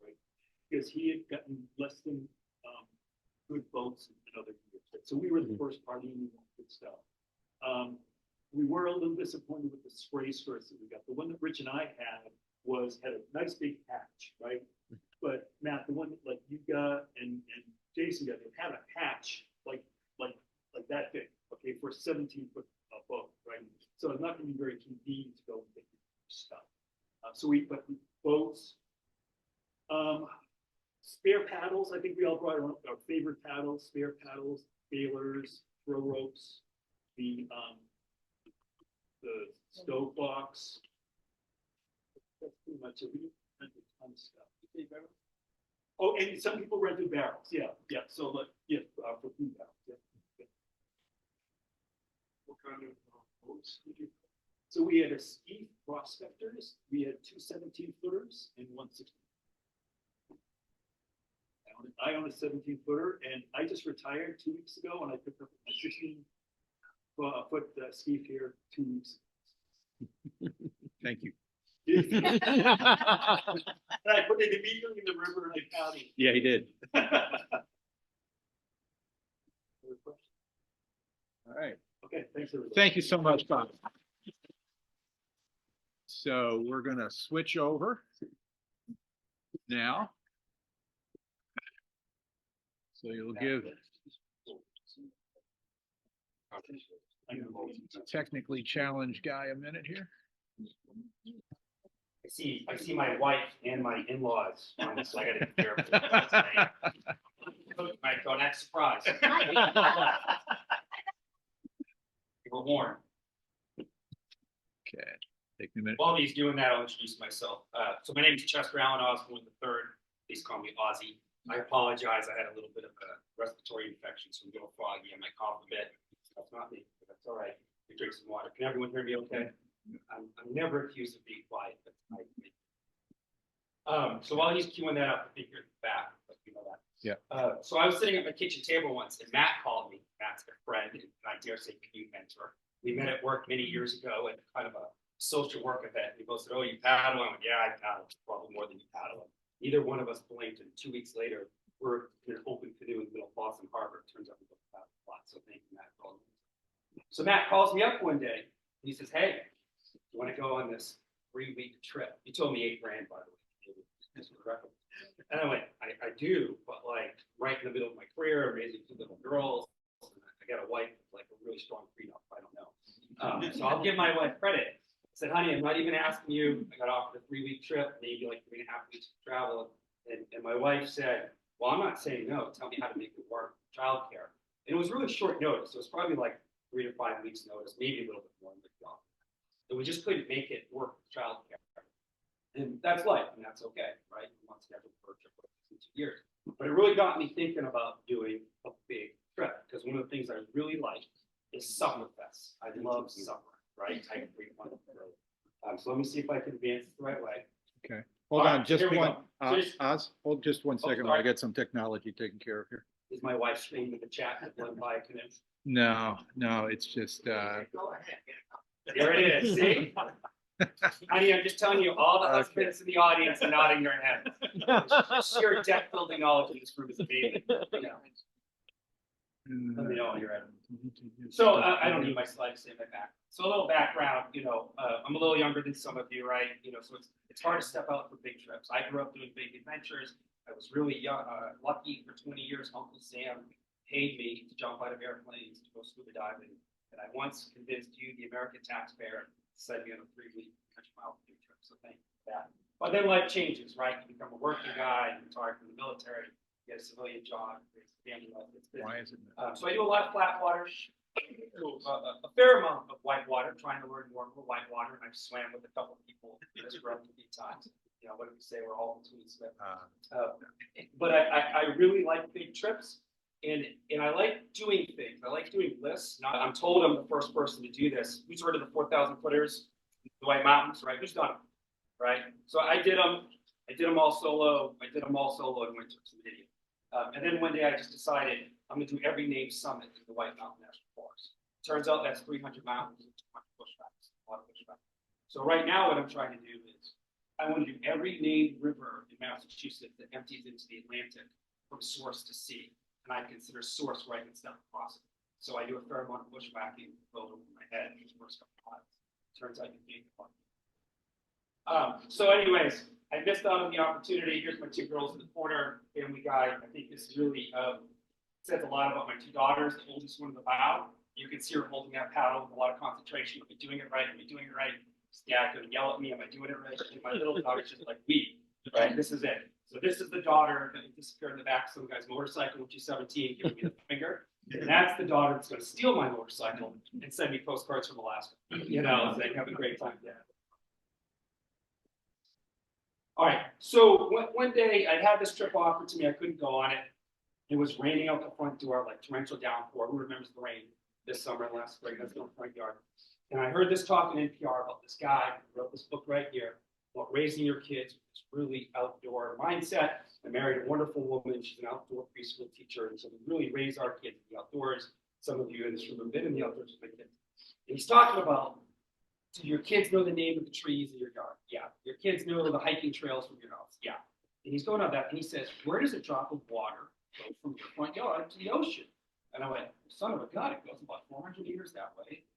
right? Because he had gotten less than good boats in other years. Right? So we were the first party and we wanted good stuff. We were a little disappointed with the spray skirts that we got. The one that Rich and I had had a nice big patch, right? But Matt, the one that like you got and Jason got, it had a patch like that big, okay, for a 17-foot boat, right? So it's not going to be very convenient to go and get stuff. But boats, spare paddles. I think we all brought our favorite paddles, spare paddles, bailers, throw ropes, the stove box. That's pretty much it. We rented a ton of stuff. Oh, and some people rented barrels. Yeah. So for food barrels. Yeah.
what kind of boats did you?
So we had a ski prospectors. We had two 17-footers and one 16. I own a 17-footer, and I just retired 2 weeks ago, and I picked up my 16-foot ski here 2 weeks ago.
Thank you.
And I put it immediately in the river and I paddled.
Yeah, he did. All right.
Okay, thanks everybody.
Thank you so much, Bob. So we're going to switch over now. So you'll give technically challenged guy a minute here.
I see my wife and my in-laws on this, so I gotta be careful. Might go next surprise. You were warned.
Okay, take me a minute.
While he's doing that, I'll introduce myself. So my name is Chester Allen Osborne III. Please call me Ozzy. I apologize. I had a little bit of a respiratory infection, so I'm a little froggy. I might cough a bit. That's not me, but that's all right. We drink some water. Can everyone hear me okay? I'm never accused of being quiet, but I so while he's queuing that up, I think you're at the back, but you know that.
Yeah.
So I was sitting at my kitchen table once, and Matt called me. Matt's a friend, and I dare say Canoe mentor. We met at work many years ago at kind of a social work event. And he both said, "Oh, you paddle?" I went, "Yeah, I paddle. Probably more than you paddle." Neither one of us blinked, and 2 weeks later, we're in an open canoe in the middle of Boston Harbor. It turns out we both paddle a lot, so thank you, Matt. So Matt calls me up one day, and he says, "Hey, you want to go on this 3-week trip?" He told me $8,000, by the way. This was a record. And I went, I do, but like right in the middle of my career, I'm raising 2 little girls. And I got a wife with like a really strong prenup. I don't know. So I'll give my wife credit. I said, "Honey, I'm not even asking you." I got offered a 3-week trip, maybe like 3.5 weeks of travel. And my wife said, "Well, I'm not saying no. Tell me how to make it work. Childcare." And it was really short notice. So it was probably like 3 to 5 weeks notice, maybe a little bit more. And we just couldn't make it work with childcare. And that's life, and that's okay, right? You want to schedule for a trip for 2 years. But it really got me thinking about doing a big trip, because one of the things I really like is Summerfest. I love summer, right? I can bring fun of it. So let me see if I can advance it the right way.
Okay, hold
All
on,
right,
just
here we
one,
go. So just-
Oz, hold just 1 second while I
sorry.
get some technology taken care of here.
Is my wife screaming in the chat that went by Canoe?
No, it's just,
Go ahead. There it is, see? Honey, I'm just telling you, all the
Okay.
husbands in the audience are nodding their heads. Sheer deck building knowledge in this group is amazing. You know. Let me know when you're ready. So I don't need my slides to say my back. So a little background, I'm a little younger than some of you, right? So it's hard to step out for big trips. I grew up doing big adventures. I was really young, lucky for 20 years. Uncle Sam paid me to jump out of airplanes to go scuba diving. And I once convinced you, the American taxpayer, to send me on a 3-week 100-mile canoe trip. So thank you for that. But then life changes, right? You become a working guy, you retire from the military, you get a civilian job, it's family life, it's business.
why is it?
So I do a lot of flat water, a fair amount of white water, trying to learn more about white water. And I've swam with a couple of people this run 3 times. What do we say? We're all between swim. But I really like big trips, and I like doing things. I like doing lists. Now, I'm told I'm the first person to do this. Who's heard of the 4,000 footers, the White Mountains, right? Who's done them, right? So I did them. I did them all solo. I did them all solo and went to some video. And then one day I just decided I'm going to do every named summit in the White Mountain National Forest. Turns out that's 300 mountains and 200 bushwhacks, a lot of bushwhacks. So right now what I'm trying to do is I want to do every named river in Massachusetts that empties into the Atlantic from source to sea. And I consider source where I can step across it. So I do a fair amount of bushwhacking over my head in the first couple of miles. Turns out you can't get fun. So anyways, I missed out on the opportunity. Here's my 2 girls in the corner, family guy. I think this really says a lot about my 2 daughters, the oldest one in the bow. You can see her holding that paddle with a lot of concentration. Am I doing it right? Am I doing it right? Is Dad going to yell at me? Am I doing it right? And my little daughter's just like, we, right? This is it. So this is the daughter that disappeared in the back of some guy's motorcycle when she's 17, giving me the finger. And that's the daughter that's going to steal my motorcycle and send me postcards from Alaska. Saying, have a great time, Dad. All right, so one day I'd had this trip offered to me. I couldn't go on it. It was raining out the front door, like torrential downpour. Who remembers the rain this summer and last spring? That's in the front yard. And I heard this talk in NPR about this guy who wrote this book right here about raising your kids with this really outdoor mindset. I married a wonderful woman. She's an outdoor preschool teacher. And so we really raise our kids in the outdoors. Some of you in this room have been in the outdoors with my kids. And he's talking about, do your kids know the name of the trees in your yard? Yeah. Your kids know the hiking trails from your house? Yeah. And he's going on that, and he says, where does a drop of water go from your front yard to the ocean? And I went, son of a gun, it goes about 400 meters that way.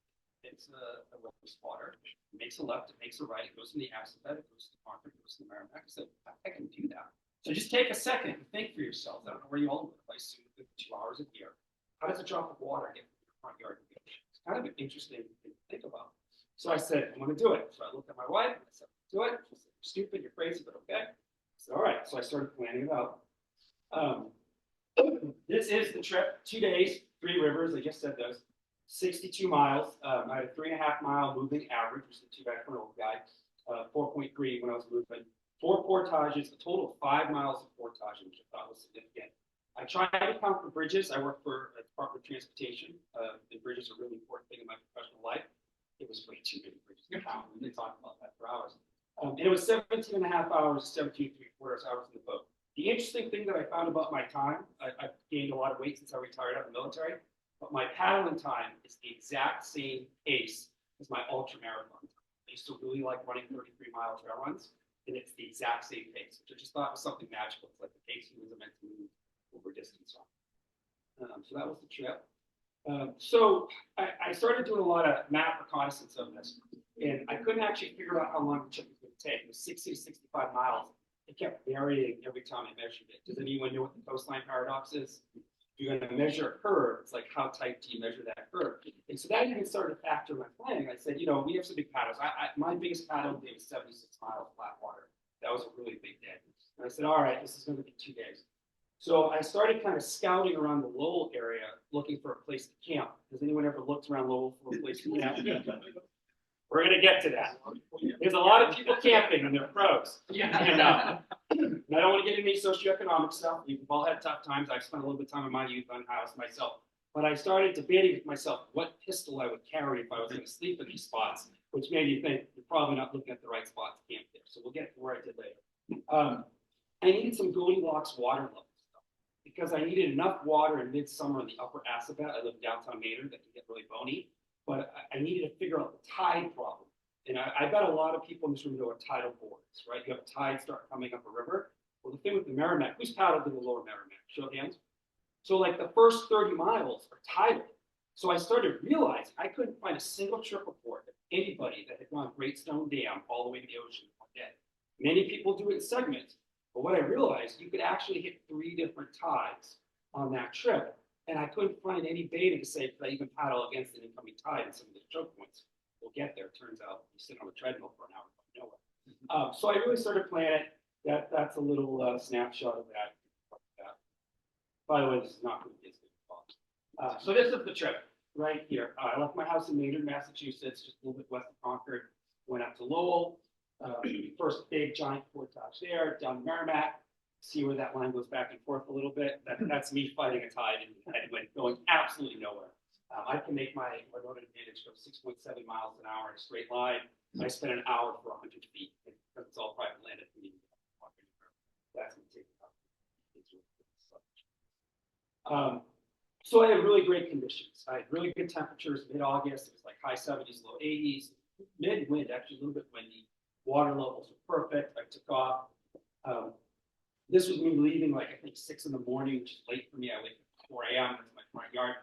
It's a wetness water. It makes a left, it makes a right, it goes in the Assabet, it goes to the Market, it goes to the Merrimack. I said, I can do that. So just take a second and think for yourself. I don't know where you all live. I assume 2 hours a year. How does a drop of water get from your front yard to the ocean? It's kind of an interesting thing to think about. So I said, I'm going to do it. So I looked at my wife and I said, do it. She said, you're stupid, you're crazy, but okay. I said, all right. So I started planning it out. This is the trip, 2 days, 3 rivers. I just said those. 62 miles. I had a 3.5 mile moving average, which is the 2 back for an old guy. 4.3 when I was moving. 4 portages, a total of 5 miles of portaging, which I thought was significant. I tried to count for bridges. I work for a Department of Transportation. And bridges are a really important thing in my professional life. It was way too many bridges to count. We didn't talk about that for hours. And it was 17.5 hours, 17.75 hours in the boat. The interesting thing that I found about my time, I've gained a lot of weight since I retired out of the military, but my paddling time is the exact same pace as my ultra marathon time. I used to really like running 33-mile trail runs, and it's the exact same pace, which I just thought was something magical. It's like the pace humans are meant to move over distance on. So that was the trip. So I started doing a lot of map reconnaissance of this, and I couldn't actually figure out how long the trip was going to take. It was 60 to 65 miles. It kept varying every time I measured it. Does anyone know what the coastline paradox is? If you're going to measure a curve, it's like, how tight do you measure that curve? And so that even started to factor in my planning. I said, we have some big paddles. My biggest paddle day was 76 miles flat water. That was a really big day. And I said, all right, this is going to be 2 days. So I started kind of scouting around the Lowell area, looking for a place to camp. Has anyone ever looked around Lowell for a place to camp? We're going to get to that. There's a lot of people camping and they're pros.
Yeah.
And I don't want to get into any socioeconomic stuff. We've all had tough times. I've spent a little bit of time in my youth on house myself. But I started debating with myself what pistol I would carry if I was going to sleep in these spots, which made me think you're probably not looking at the right spot to camp there. So we'll get to where I did later. I needed some Goldilocks water levels because I needed enough water in midsummer in the upper Assabet. I live in downtown Maynard that can get really bony, but I needed to figure out the tide problem. And I bet a lot of people in this room know what tidal bore is, right? You have tides start coming up a river. Well, the thing with the Merrimack, who's paddled in the lower Merrimack? Show of hands. So like the first 30 miles are tidal. So I started realizing I couldn't find a single trip report of anybody that had gone Great Stone Dam all the way to the ocean one day. Many people do it in segments, but what I realized, you could actually hit 3 different tides on that trip. And I couldn't find any data to say, could I even paddle against an incoming tide in some of the choke points? We'll get there. Turns out you sit on a treadmill for an hour and go nowhere. So I really started planning. That's a little snapshot of that. By the way, this is not going to be as good as fun. So this is the trip right here. I left my house in Maynard, Massachusetts, just a little bit west of Concord. Went up to Lowell. First big giant portage there, down to Merrimack. See where that line goes back and forth a little bit. That's me fighting a tide and headwind going absolutely nowhere. I can make my road advantage go 6.7 miles an hour in a straight line. I spent an hour for 100 feet because it's all private land. That's going to take so I had really great conditions. I had really good temperatures, mid-August. It was like high 70s, low 80s, mid-wind, actually a little bit windy. Water levels were perfect. I took off. This was me leaving like, I think 6 in the morning, which is late for me. I wake up at 4 a.m. That's my front yard.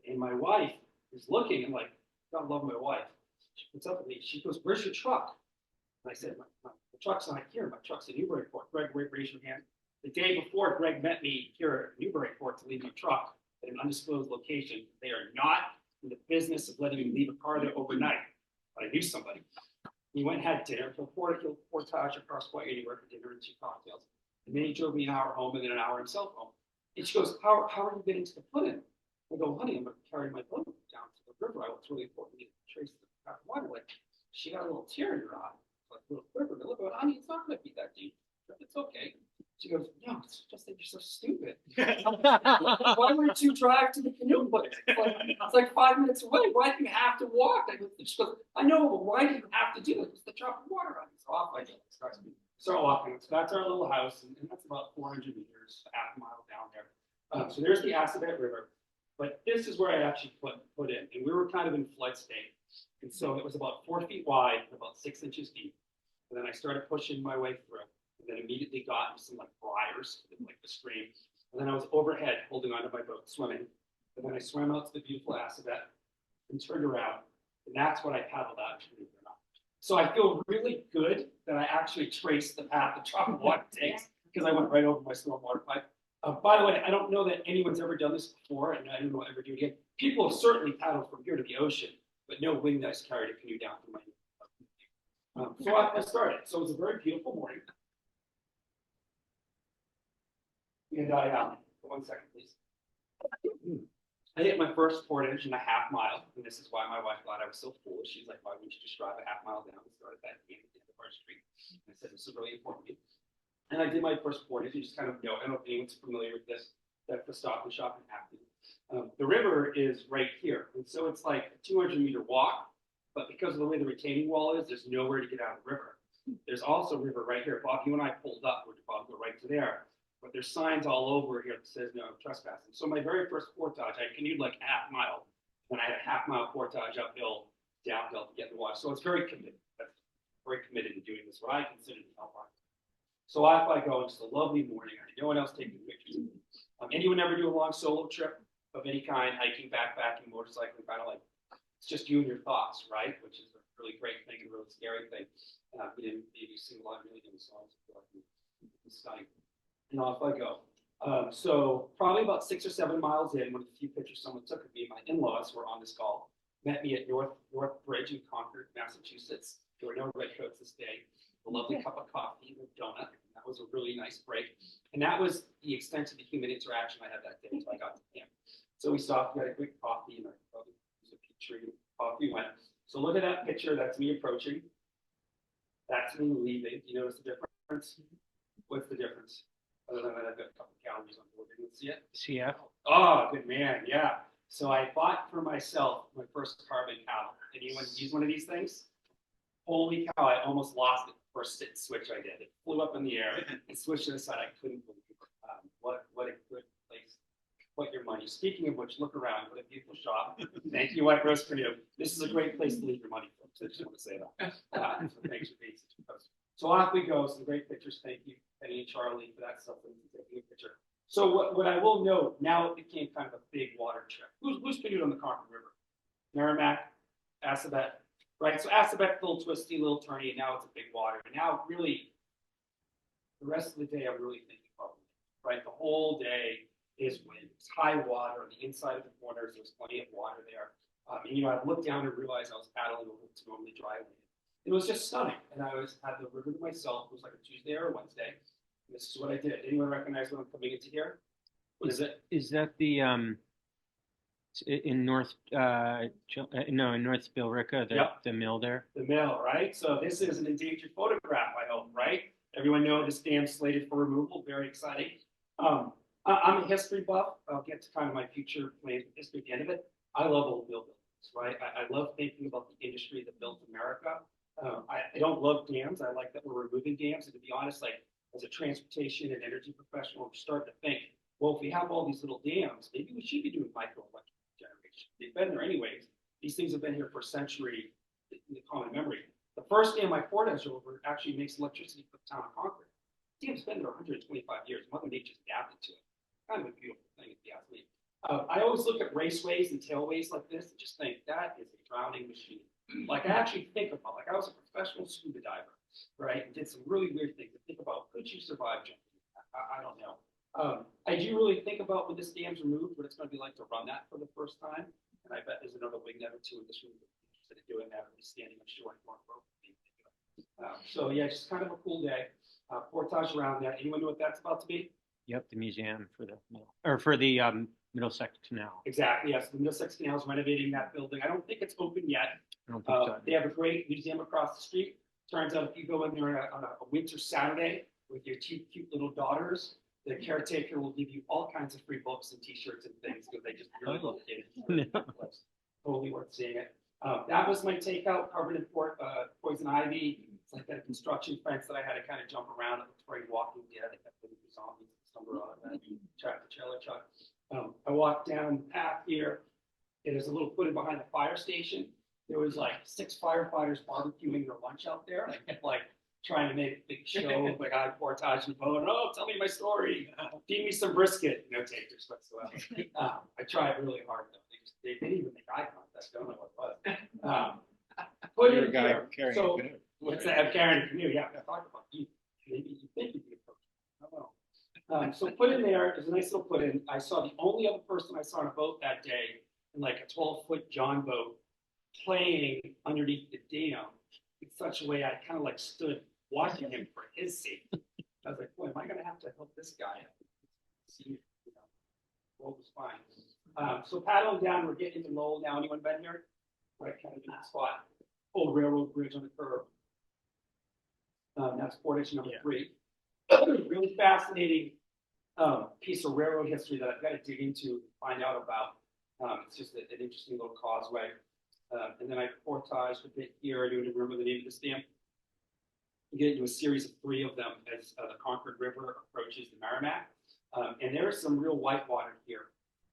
And my wife is looking. I'm like, God love my wife. She puts up with me. She goes, where's your truck? And I said, my truck's not here. My truck's in Newburyport. Greg, raise your hand. The day before, Greg met me here at Newburyport to leave my truck at an undisclosed location. They are not in the business of letting me leave a car there overnight. But I knew somebody. We went and had dinner, so portage across quite anywhere for dinner and 2 cocktails. And then he drove me an hour home and then an hour himself home. And she goes, how are you getting to the put-in? I go, honey, I'm going to carry my boat down to the river. It's really important to trace the path of water. Like, she got a little tear in her eye, like a little quiver. I look at honey, it's not going to be that deep. It's okay. She goes, no, it's just that you're so stupid. Why would you drive to the canoe place? It's like 5 minutes away. Why do you have to walk? She goes, I know, but why do you have to do it? It's the drop of water on it. So off I go. Start walking. So that's our little house, and that's about 400 meters, half a mile down there. So there's the Assabet River. But this is where I actually put in. And we were kind of in flood state. And so it was about 4 feet wide and about 6 inches deep. And then I started pushing my way through. And then immediately got into some like briars, like the stream. And then I was overhead holding onto my boat, swimming. And then I swam out to the beautiful Assabet and turned around. And that's when I paddled out to the river. So I feel really good that I actually traced the path the drop of water takes because I went right over my stormwater pipe. By the way, I don't know that anyone's ever done this before, and I don't know ever do it again. People have certainly paddled from here to the ocean, but no wingnuts carried a canoe down from my so I started. So it was a very beautiful morning. And I, 1 second, please. I hit my first portage in a half mile, and this is why my wife thought I was so foolish. She's like, why wouldn't you just drive a half mile down and start at that end of our street? And I said, this is really important to me. And I did my first portage. You just kind of know, I don't know if anyone's familiar with this, that the Stop and Shop in Acton. The river is right here. And so it's like a 200-meter walk, but because of the way the retaining wall is, there's nowhere to get out of the river. There's also a river right here. Bob, you and I pulled up, we're about to go right to there. But there's signs all over here that says no trespassing. So my very first portage, I canoed like a half mile. And I had a half-mile portage uphill, downhill to get in the water. So it's very committed. That's very committed to doing this, what I consider the alpine. So off I go. It's a lovely morning. I had no one else taking pictures of me. Anyone ever do a long solo trip of any kind, hiking, backpacking, motorcycling, kind of like, it's just you and your thoughts, right? Which is a really great thing and a really scary thing. We didn't maybe sing a lot of really good songs. I feel like it's stunning. And off I go. So probably about 6 or 7 miles in, one of the few pictures someone took of me, my in-laws were on this call, met me at North Bridge in Concord, Massachusetts. There were no redcoats this day. A lovely cup of coffee and a donut. That was a really nice break. And that was the extent of the human interaction I had that day until I got to camp. So we stopped, we had a quick coffee, and I probably was a peach tree. Coffee went. So look at that picture. That's me approaching. That's me leaving. Do you notice the difference? What's the difference? Other than that, I've got a couple calories on board. Didn't see it?
CF.
Oh, good man. Yeah. So I bought for myself my first carbon paddle. Anyone use one of these things? Holy cow, I almost lost it. First sit switch I did. It flew up in the air and switched to the side. I couldn't believe it. What a good place to put your money. Speaking of which, look around. What a beautiful shop. Thank you, White Rose Canoe. This is a great place to leave your money, folks. I just want to say that. So thanks for being such a host. So off we go. Some great pictures. Thank you, Penny and Charlie, for that stuff. Taking a picture. So what I will note, now it became kind of a big water trip. Who's canoed on the Concord River? Merrimack, Assabet, right? So Assabet, a little twisty, a little turny, and now it's a big water. And now really, the rest of the day, I'm really thinking about wind, right? The whole day is wind. It's high water on the inside of the corners. There's plenty of water there. And I looked down and realized I was paddling over to normally dry land. It was just stunning. And I had the river to myself. It was like a Tuesday or a Wednesday. And this is what I did. Anyone recognize what I'm coming into here? What is it?
Is that the in North in North Billerica, the mill there?
The mill, right? So this is an endangered photograph, I hope, right? Everyone know this dam's slated for removal. Very exciting. I'm a history buff. I'll get to kind of my future plans with history at the end of it. I love old mill buildings, right? I love thinking about the industry that built America. I don't love dams. I like that we're removing dams. And to be honest, like as a transportation and energy professional, I'm starting to think, well, if we have all these little dams, maybe we should be doing microelectric generation. They've been there anyways. These things have been here for a century in the common memory. The first dam I portage over actually makes electricity for the town of Concord. The dam's been there 125 years. Mother Nature's adapted to it. Kind of a beautiful thing, if you ask me. I always look at raceways and tailways like this and just think that is a drowning machine. Like I actually think about, like I was a professional scuba diver, right? And did some really weird things to think about. Could you survive jumping? I don't know. I do really think about when this dam's removed, what it's going to be like to run that for the first time. And I bet there's another wing net or two in this room interested in doing that, or standing on shore and going rope. So yeah, just kind of a cool day. Portage around that. Anyone know what that's about to be?
Yep, the museum for the Middlesex Canal.
Exactly. Yes, the Middlesex Canal is renovating that building. I don't think it's open yet.
I don't think so.
They have a great museum across the street. Turns out if you go in there on a winter Saturday with your two cute little daughters, the caretaker will give you all kinds of free books and T-shirts and things because they just really love it. Totally worth seeing it. That was my takeout, covered in poison ivy. It's like that construction fence that I had to kind of jump around. It was very Walking Dead. I kept thinking of zombies and stumble on that trailer truck. I walked down the path here. There's a little footing behind the fire station. There was like 6 firefighters barbecuing their lunch out there. And I kept like trying to make a big show of like I portage and boat. Oh, tell me my story. Feed me some brisket. No takers whatsoever. I tried really hard though. They didn't even make eye contact. Don't know what it was. Put
You're
in
a guy
here.
carrying
So,
a canoe.
what's that? Carrying a canoe. Yeah, I talked about you. Maybe you think you'd be a coach. I don't know. So put in there's a nice little put in. I saw the only other person I saw on a boat that day in like a 12-foot John boat playing underneath the dam in such a way I kind of like stood watching him for his safety. I was like, boy, am I going to have to help this guy? See, world was fine. So paddling down, we're getting into Lowell now. Anyone been here? Right, kind of in that spot. Old railroad bridge on the curve. That's portage number 3. Really fascinating piece of railroad history that I've got to dig into and find out about. It's just an interesting little causeway. And then I portaged a bit here. I don't even remember the name of this dam. We get into a series of 3 of them as the Concord River approaches the Merrimack. And there is some real whitewater here.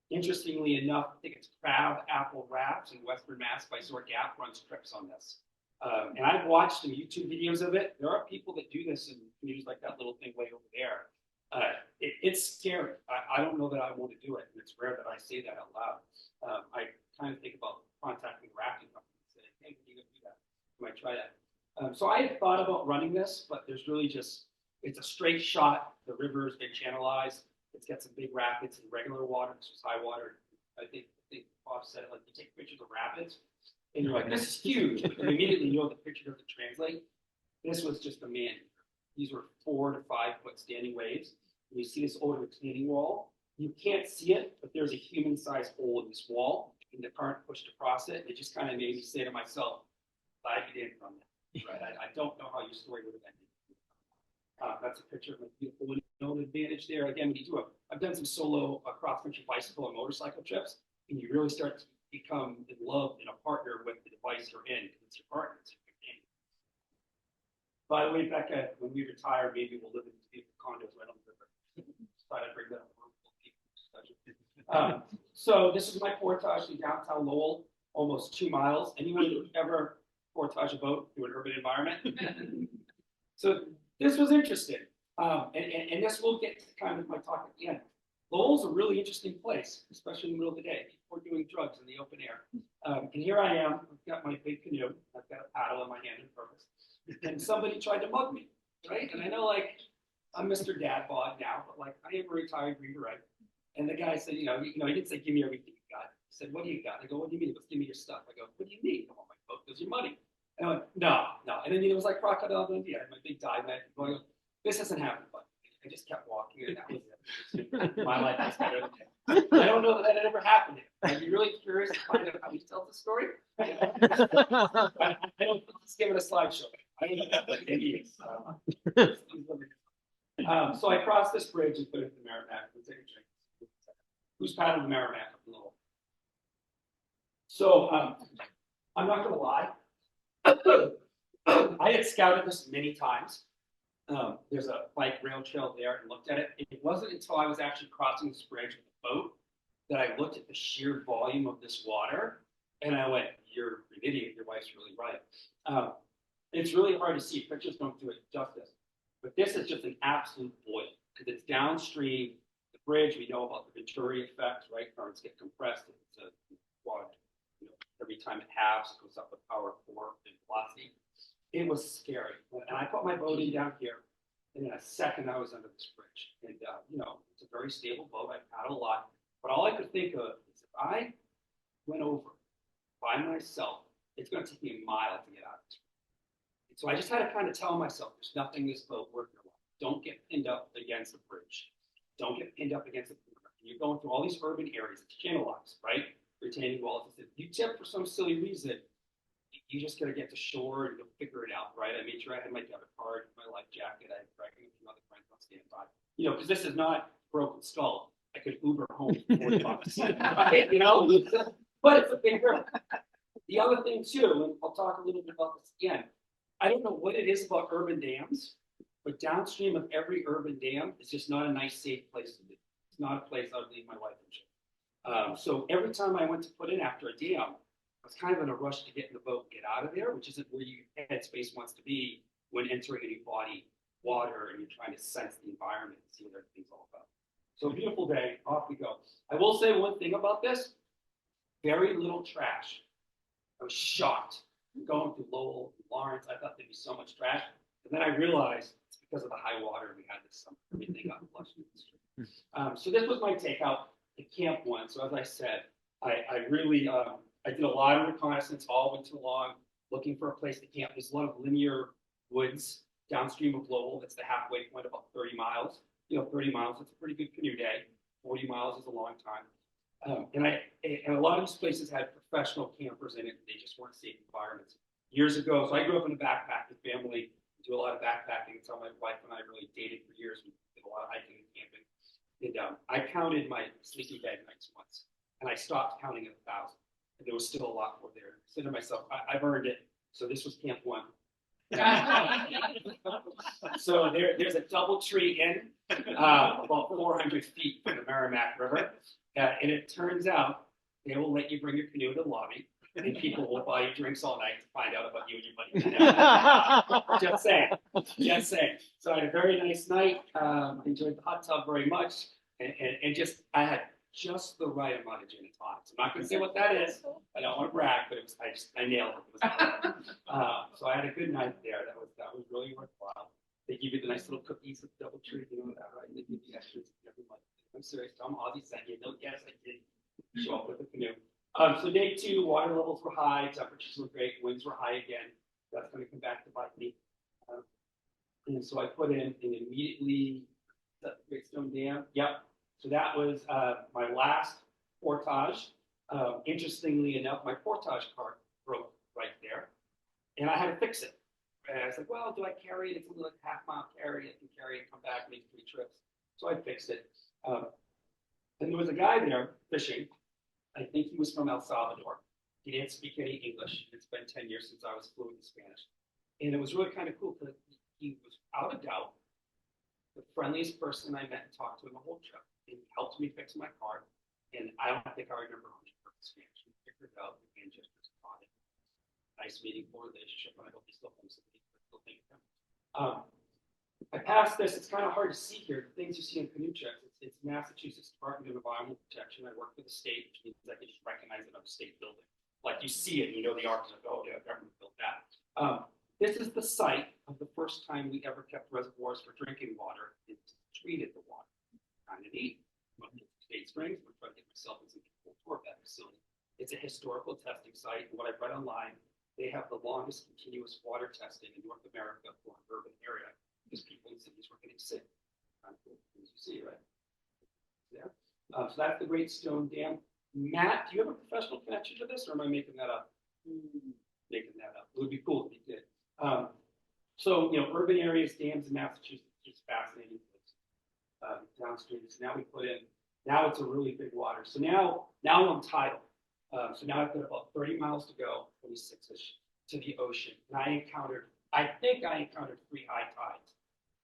Interestingly enough, I think it's Crab Apple Rafts in Western Mass by Sword Gap runs trips on this. And I've watched some YouTube videos of it. There are people that do this and use like that little thing way over there. It's scary. I don't know that I want to do it. And it's rare that I say that out loud. I kind of think about contacting the rafting company and saying, hey, can you do that? I might try that. So I had thought about running this, but there's really just, it's a straight shot. The river has been channelized. It's got some big rapids and regular water. This was high water. I think Bob said, like, you take pictures of rapids, and you're like, this is huge. But you immediately know the picture doesn't translate. This was just a man. These were 4 to 5 foot standing waves. And you see this old retaining wall. You can't see it, but there's a human-sized hole in this wall, and the current pushed across it. It just kind of made me say to myself, glad you didn't run that. right? I don't know how your story would have ended. That's a picture of my beautiful window advantage there. Again, I've done some solo cross-country bicycle and motorcycle trips, and you really start to become in love and a partner with the device you're in, because it's your partner. It's your companion. By the way, Becca, when we retire, maybe we'll live in these beautiful condos right on the river. Thought I'd bring that up. So this is my portage in downtown Lowell, almost 2 miles. Anyone ever portage a boat through an urban environment? So this was interesting. And this will get to kind of my talk at the end. Lowell's a really interesting place, especially in the middle of the day. People are doing drugs in the open air. And here I am, I've got my big canoe, I've got a paddle in my hand on purpose. And somebody tried to mug me, right? And I know, like, I'm Mr. Dad bod now, but like, I am a retired Green Beret. And the guy said, he didn't say, give me everything you got. He said, what do you got? I go, what do you mean? He goes, give me your stuff. I go, what do you mean? I want my boat, because your money. And I went, no. And then it was like Crocodile Dundee. I had my big dive net. I go, this hasn't happened, but I just kept walking, and that was it. My life was better than that. I don't know that ever happened. I'd be really curious to find out how he tells the story. I don't just give it a slideshow. I don't know what it is. So I crossed this bridge and put it in the Merrimack. Who's paddled the Merrimack up a little? So I'm not going to lie. I had scouted this many times. There's a bike rail trail there and looked at it. It wasn't until I was actually crossing this bridge with a boat that I looked at the sheer volume of this water, and I went, "You're an idiot. Your wife's really right." It's really hard to see. Pictures don't do it justice. But this is just an absolute boil because it's downstream. The bridge, we know about the Venturi effect, right? Currents get compressed. It's a quad. Every time it halves, it goes up with power of 4 and velocity. It was scary. And I put my boat in down here, and in a second I was under this bridge. And it's a very stable boat. I paddle a lot. But all I could think of is if I went over by myself, it's going to take me a mile to get out of this. So I just had to kind of tell myself, there's nothing this boat worth your while. Don't get pinned up against the bridge. Don't get pinned up against the river. You're going through all these urban areas. It's channelized, right? Retaining walls. If you tip for some silly reason, you just got to get to shore and you'll figure it out, right? I made sure I had my debit card, my life jacket. I had a few other friends on standby. Because this is not Broken Skull. I could Uber home for $40, right? But it's a big river. The other thing too, and I'll talk a little bit about this again. I don't know what it is about urban dams, but downstream of every urban dam is just not a nice, safe place to be. It's not a place I would leave my life in. So every time I went to put in after a dam, I was kind of in a rush to get in the boat and get out of there, which isn't where your headspace wants to be when entering a new body, water, and you're trying to sense the environment and see what everything's all about. So beautiful day, off we go. I will say one thing about this, very little trash. I was shocked. Going through Lowell, Lawrence, I thought there'd be so much trash. And then I realized it's because of the high water we had this summer. Everything got flushed in the street. So this was my takeout at Camp 1. So as I said, I really, I did a lot of reconnaissance all winter long, looking for a place to camp. There's a lot of linear woods downstream of Lowell. That's the halfway point, about 30 miles. 30 miles, it's a pretty good canoe day. 40 miles is a long time. And a lot of these places had professional campers in it. They just weren't safe environments. Years ago, so I grew up in a backpacking family, do a lot of backpacking. It's how my wife and I really dated for years. We did a lot of hiking and camping. And I counted my sleeping bag nights once, and I stopped counting at 1,000. And there was still a lot more there. I said to myself, I've earned it. So this was Camp 1. So there's a double tree in about 400 feet from the Merrimack River. And it turns out they will let you bring your canoe to the lobby, and people will buy you drinks all night to find out about you and your buddy. Just saying. So I had a very nice night. Enjoyed the hot tub very much, and just I had just the right amount of gin and tonics. I'm not going to say what that is. I don't want to brag, but I nailed it. So I had a good night there. That was really worthwhile. They give you the nice little cookies with double tree, that, right? They give you extras every month. I'm serious. Tom Ozzie sent you. No guess I did show up with the canoe. So day 2, water levels were high, temperatures were great, winds were high again. That's going to come back to bite me. And so I put in and immediately the Great Stone Dam. Yep. So that was my last portage. Interestingly enough, my portage cart broke right there, and I had to fix it. guy's like, well, do I carry it? It's only like a half-mile carry. I can carry it, come back, make 3 trips. So I fixed it. And there was a guy there fishing. I think he was from El Salvador. He didn't speak any English. It's been 10 years since I was fluent in Spanish. And it was really kind of cool because he was out of doubt the friendliest person I met and talked to him the whole trip. He helped me fix my car. And I don't think I remember 100% Spanish. We figured it out and just taught it. Nice meaningful relationship, and I hope he still comes to me. Still think of him. I passed this. It's kind of hard to see here. The things you see in canoe trips. It's Massachusetts Department of Environmental Protection. I work for the state, which means I can just recognize it on a state building. Like you see it, and you know the architect. Oh, yeah, government built that. This is the site of the first time we ever kept reservoirs for drinking water and treated the water. Kind of neat. State Springs. I'm trying to get myself in some full tour of that facility. It's a historical testing site. And what I've read online, they have the longest continuous water testing in North America for an urban area because people in cities were getting sick. Kind of cool things you see, right? Yeah. So that's the Great Stone Dam. Matt, do you have a professional connection to this, or am I making that up? Making that up. It would be cool if you did. So, urban areas, dams in Massachusetts, is fascinating. Downstream. So now we put in. Now it's a really big water. So now I'm tidal. So now I've got about 30 miles to go, 26-ish, to the ocean. And I think I encountered 3 high tides.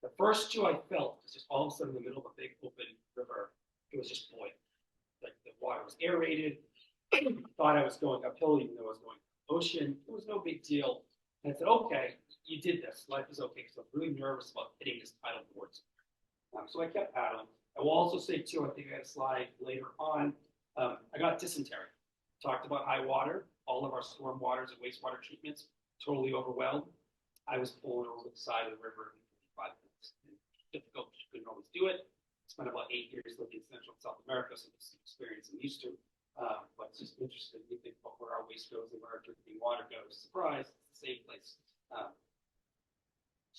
The first 2 I felt was just all of a sudden in the middle of a big open river. It was just boiling. Like the water was aerated. Thought I was going uphill, even though I was going to the ocean. It was no big deal. And I said, okay, you did this. Life is okay. Because I was really nervous about hitting this tidal board. So I kept paddling. I will also say, too, I think I had a slide later on. I got dysentery. Talked about high water. All of our storm waters and wastewater treatments totally overwhelmed. I was pulling over the side of the river in 5 minutes. Difficult, you couldn't always do it. Spent about 8 years living in Central and South America, so this is an experience I'm used to. But it's just interesting. You think about where our waste goes and where our drinking water goes. Surprise, it's the same place.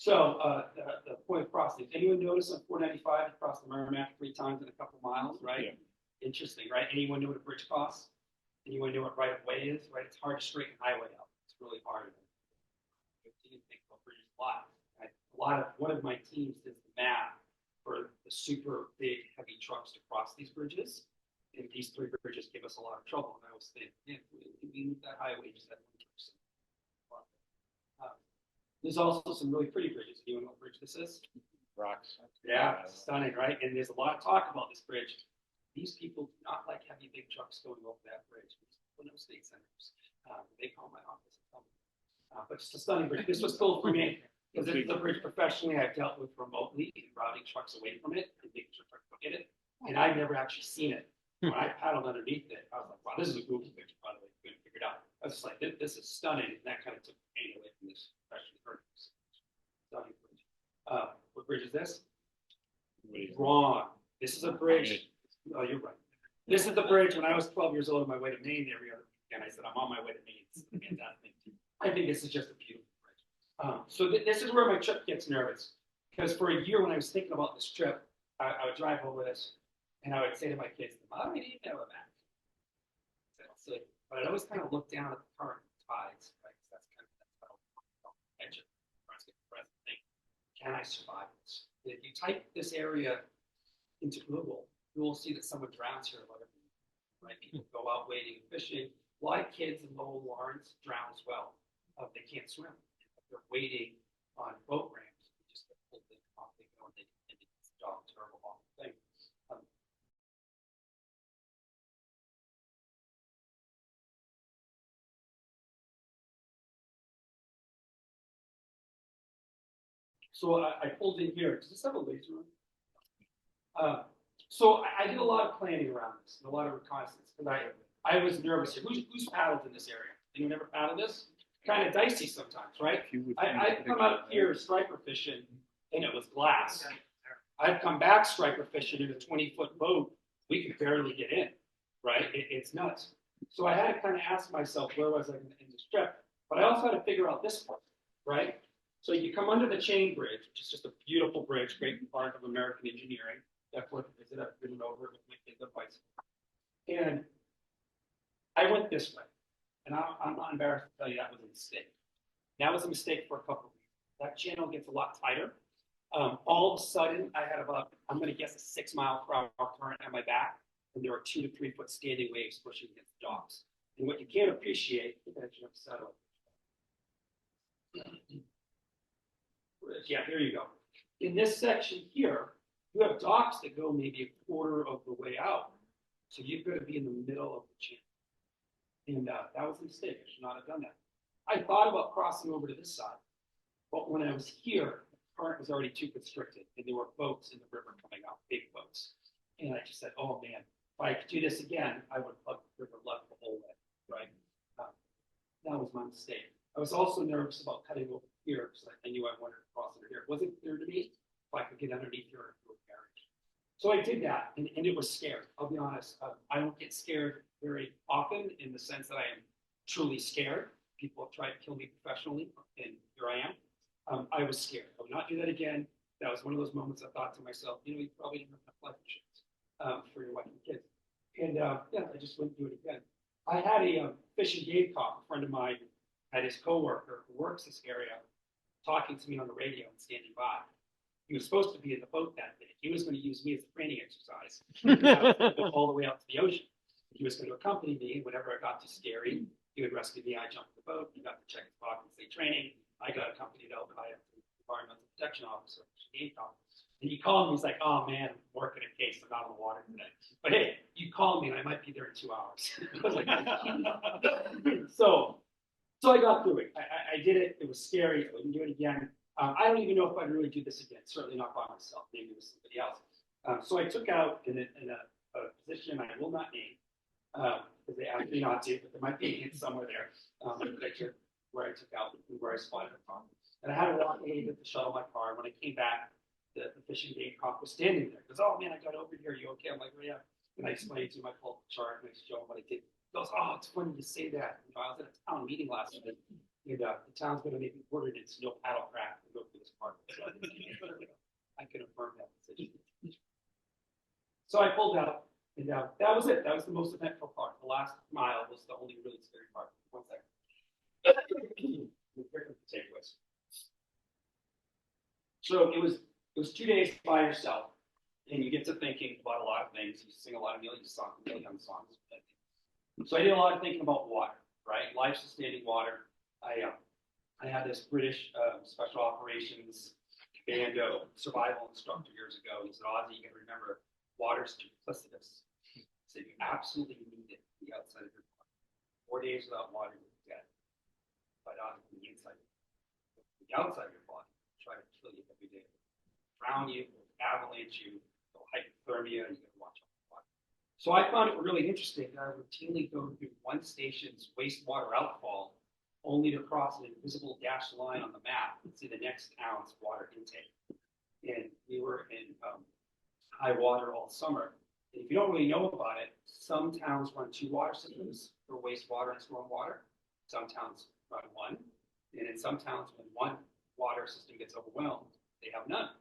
The point of crossing. Anyone notice on 495 across the Merrimack 3 times in a couple miles, right? Yeah. Interesting, right? Anyone know what a bridge costs? Anyone know what right of way is, right? It's hard to straighten highway out. It's really hard. You think about bridges a lot. One of my teams did the math for the super big heavy trucks to cross these bridges. And these 3 bridges give us a lot of trouble. And I was thinking, if we move that highway just at 1%. There's also some really pretty bridges. Do you know what bridge this is?
Rocks.
Yeah, stunning, right? And there's a lot of talk about this bridge. These people do not like heavy, big trucks going over that bridge. There's no state senators. They call my office and tell me. But just a stunning bridge. This was cool for me because it's a bridge professionally I've dealt with remotely and routing trucks away from it and making sure trucks don't hit it. And I've never actually seen it. When I paddled underneath it, I was like, wow, this is a Google picture, by the way. Couldn't figure it out. I was just like, this is stunning. And that kind of took the pain away from this professional bridge. Stunning bridge. What bridge is this? Wrong. This is a bridge. Oh, you're right. This is the bridge. When I was 12 years old on my way to Maine every other weekend, I said, I'm on my way to Maine. It's fantastic. I think this is just a beautiful bridge. So this is where my trip gets nervous. Because for a year when I was thinking about this trip, I would drive over this and I would say to my kids, Mom, we need to have a map. But I'd always kind of look down at the current tides, right? That's kind of edge of the present thing. Can I survive this? If you type this area into Google, you will see that someone drowns here about every year, right? People go out wading and fishing. A lot of kids in Lowell Lawrence drown as well. They can't swim. They're wading on boat ramps. They just get pulled in off. They go and it's a terrible, awful thing. So I pulled in here. Does this have a laser on? So I did a lot of planning around this, and a lot of reconnaissance, because I was nervous here. Who's paddled in this area? Anyone ever paddled this? Kind of dicey sometimes, right? I've come out here striper fishing, and it was glass. I've come back striper fishing in a 20-foot boat. We could barely get in, right? It's nuts. So I had to kind of ask myself, where was I in this trip? But I also had to figure out this part, right? So you come under the chain bridge, which is just a beautiful bridge, great part of American engineering. I've ridden over it with my kids on bicycle. And I went this way. And I'm not embarrassed to tell you that was a mistake. That was a mistake for a couple of reasons. that channel gets a lot tighter. All of a sudden, I had about, I'm going to guess, a 6 mile per hour current at my back, and there were 2 to 3 foot standing waves pushing against the docks. And what you can't appreciate, yeah, here you go. In this section here, you have docks that go maybe a quarter of the way out. So you've got to be in the middle of the channel. And that was a mistake. I should not have done that. I thought about crossing over to this side, but when I was here, the current was already too constricted, and there were boats in the river coming out, big boats. And I just said, oh man, if I could do this again, I would have plugged the river left the whole way, right? That was my mistake. I was also nervous about cutting over here because I knew I wanted to cross under here. It wasn't clear to me if I could get underneath here and do a carriage. So I did that, and it was scary. I'll be honest. I don't get scared very often in the sense that I am truly scared. People have tried to kill me professionally, and here I am. I was scared. I would not do that again. That was one of those moments I thought to myself, you probably didn't have enough life insurance for your wife and kids. And yeah, I just wouldn't do it again. I had a fish and game cop, a friend of mine, had his coworker who works this area talking to me on the radio and standing by. He was supposed to be in the boat that day. He was going to use me as a training exercise all the way out to the ocean. He was going to accompany me whenever I got too scary. He would rescue me. I jumped in the boat. He got to check his box and say training. I got accompanied out by an environmental protection officer, game cop. And he called me. He's like, "Oh man, I'm working a case. I'm out on the water today. But hey, you call me and I might be there in 2 hours." I was like, so I got through it. I did it. It was scary. I wouldn't do it again. I don't even know if I'd really do this again. Certainly not by myself. Maybe with somebody else. So I took out in a position I will not name because they asked me not to, but there might be a hint somewhere there. A picture where I took out and where I spotted the car. And I had to walk away to shuttle my car. When I came back, the fishing game cop was standing there. He goes, "Oh man, I got over here. You okay?" I'm like, "Oh yeah." And I explained to him my full chart and I showed him what I did. He goes, "Oh, it's funny you say that. I was at a town meeting last night. And the town's going to make an ordinance, no paddle craft, and go through this park." So I can affirm that decision. So I pulled out, and that was it. That was the most eventful part. The last mile was the only really scary part. 1 second. Here comes the takeaways. So it was 2 days by yourself, and you get to thinking about a lot of things. You sing a lot of million songs. So I did a lot of thinking about water, right? Life-sustaining water. I had this British special operations commando survival instructor years ago. He said, "Ozzy, you got to remember, water's duplicitous. So you absolutely need it on the outside of your body. 4 days without water, you're dead. But on the inside, the outside of your body, try to kill you every day. Drown you, avalanche you, hypothermia, you got to watch out for water." So I found it really interesting that I routinely go through one station's wastewater outfall only to cross an invisible dashed line on the map and see the next town's water intake. And we were in high water all summer. And if you don't really know about it, some towns run 2 water systems for wastewater and stormwater. Some towns run 1. And in some towns, when one water system gets overwhelmed, they have none.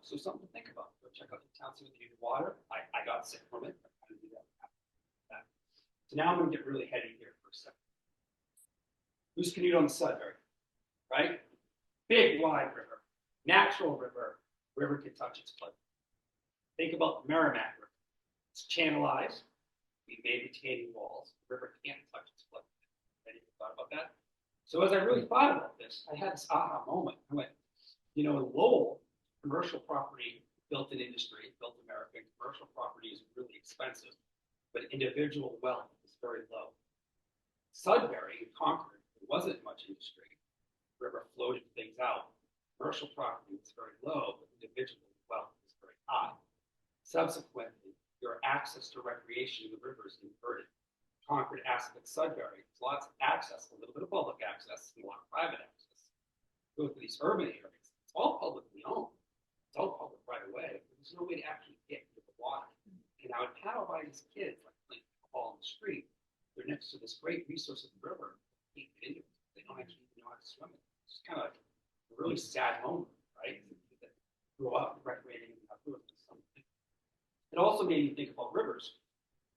So something to think about. Go check out the towns with the water. I got sick from it. I'm going to do that. So now I'm going to get really heady here for a second. Who's canoed on the Sudbury, right? Big, wide river, natural river. River can touch its flood. Think about the Merrimack River. It's channelized. We made retaining walls. The river can't touch its flood. Any thought about that? So as I really thought about this, I had this aha moment. I went, in Lowell, commercial property built in industry, built American commercial property is really expensive, but individual wealth is very low. Sudbury and Concord, there wasn't much industry. The river floated things out. Commercial property was very low, but individual wealth is very high. Subsequently, your access to recreation in the river is inverted. Concord, Assabet, Sudbury, there's lots of access, a little bit of public access, and a lot of private access. Go through these urban areas, it's all publicly owned. It's all public right away. There's no way to actually get to the water. And I would paddle by these kids like playing football in the street. They're next to this great resource of the river. They can't get into it. They don't actually know how to swim it. It's just kind of a really sad moment, right? That grew up recreating in that river. It also made me think about rivers.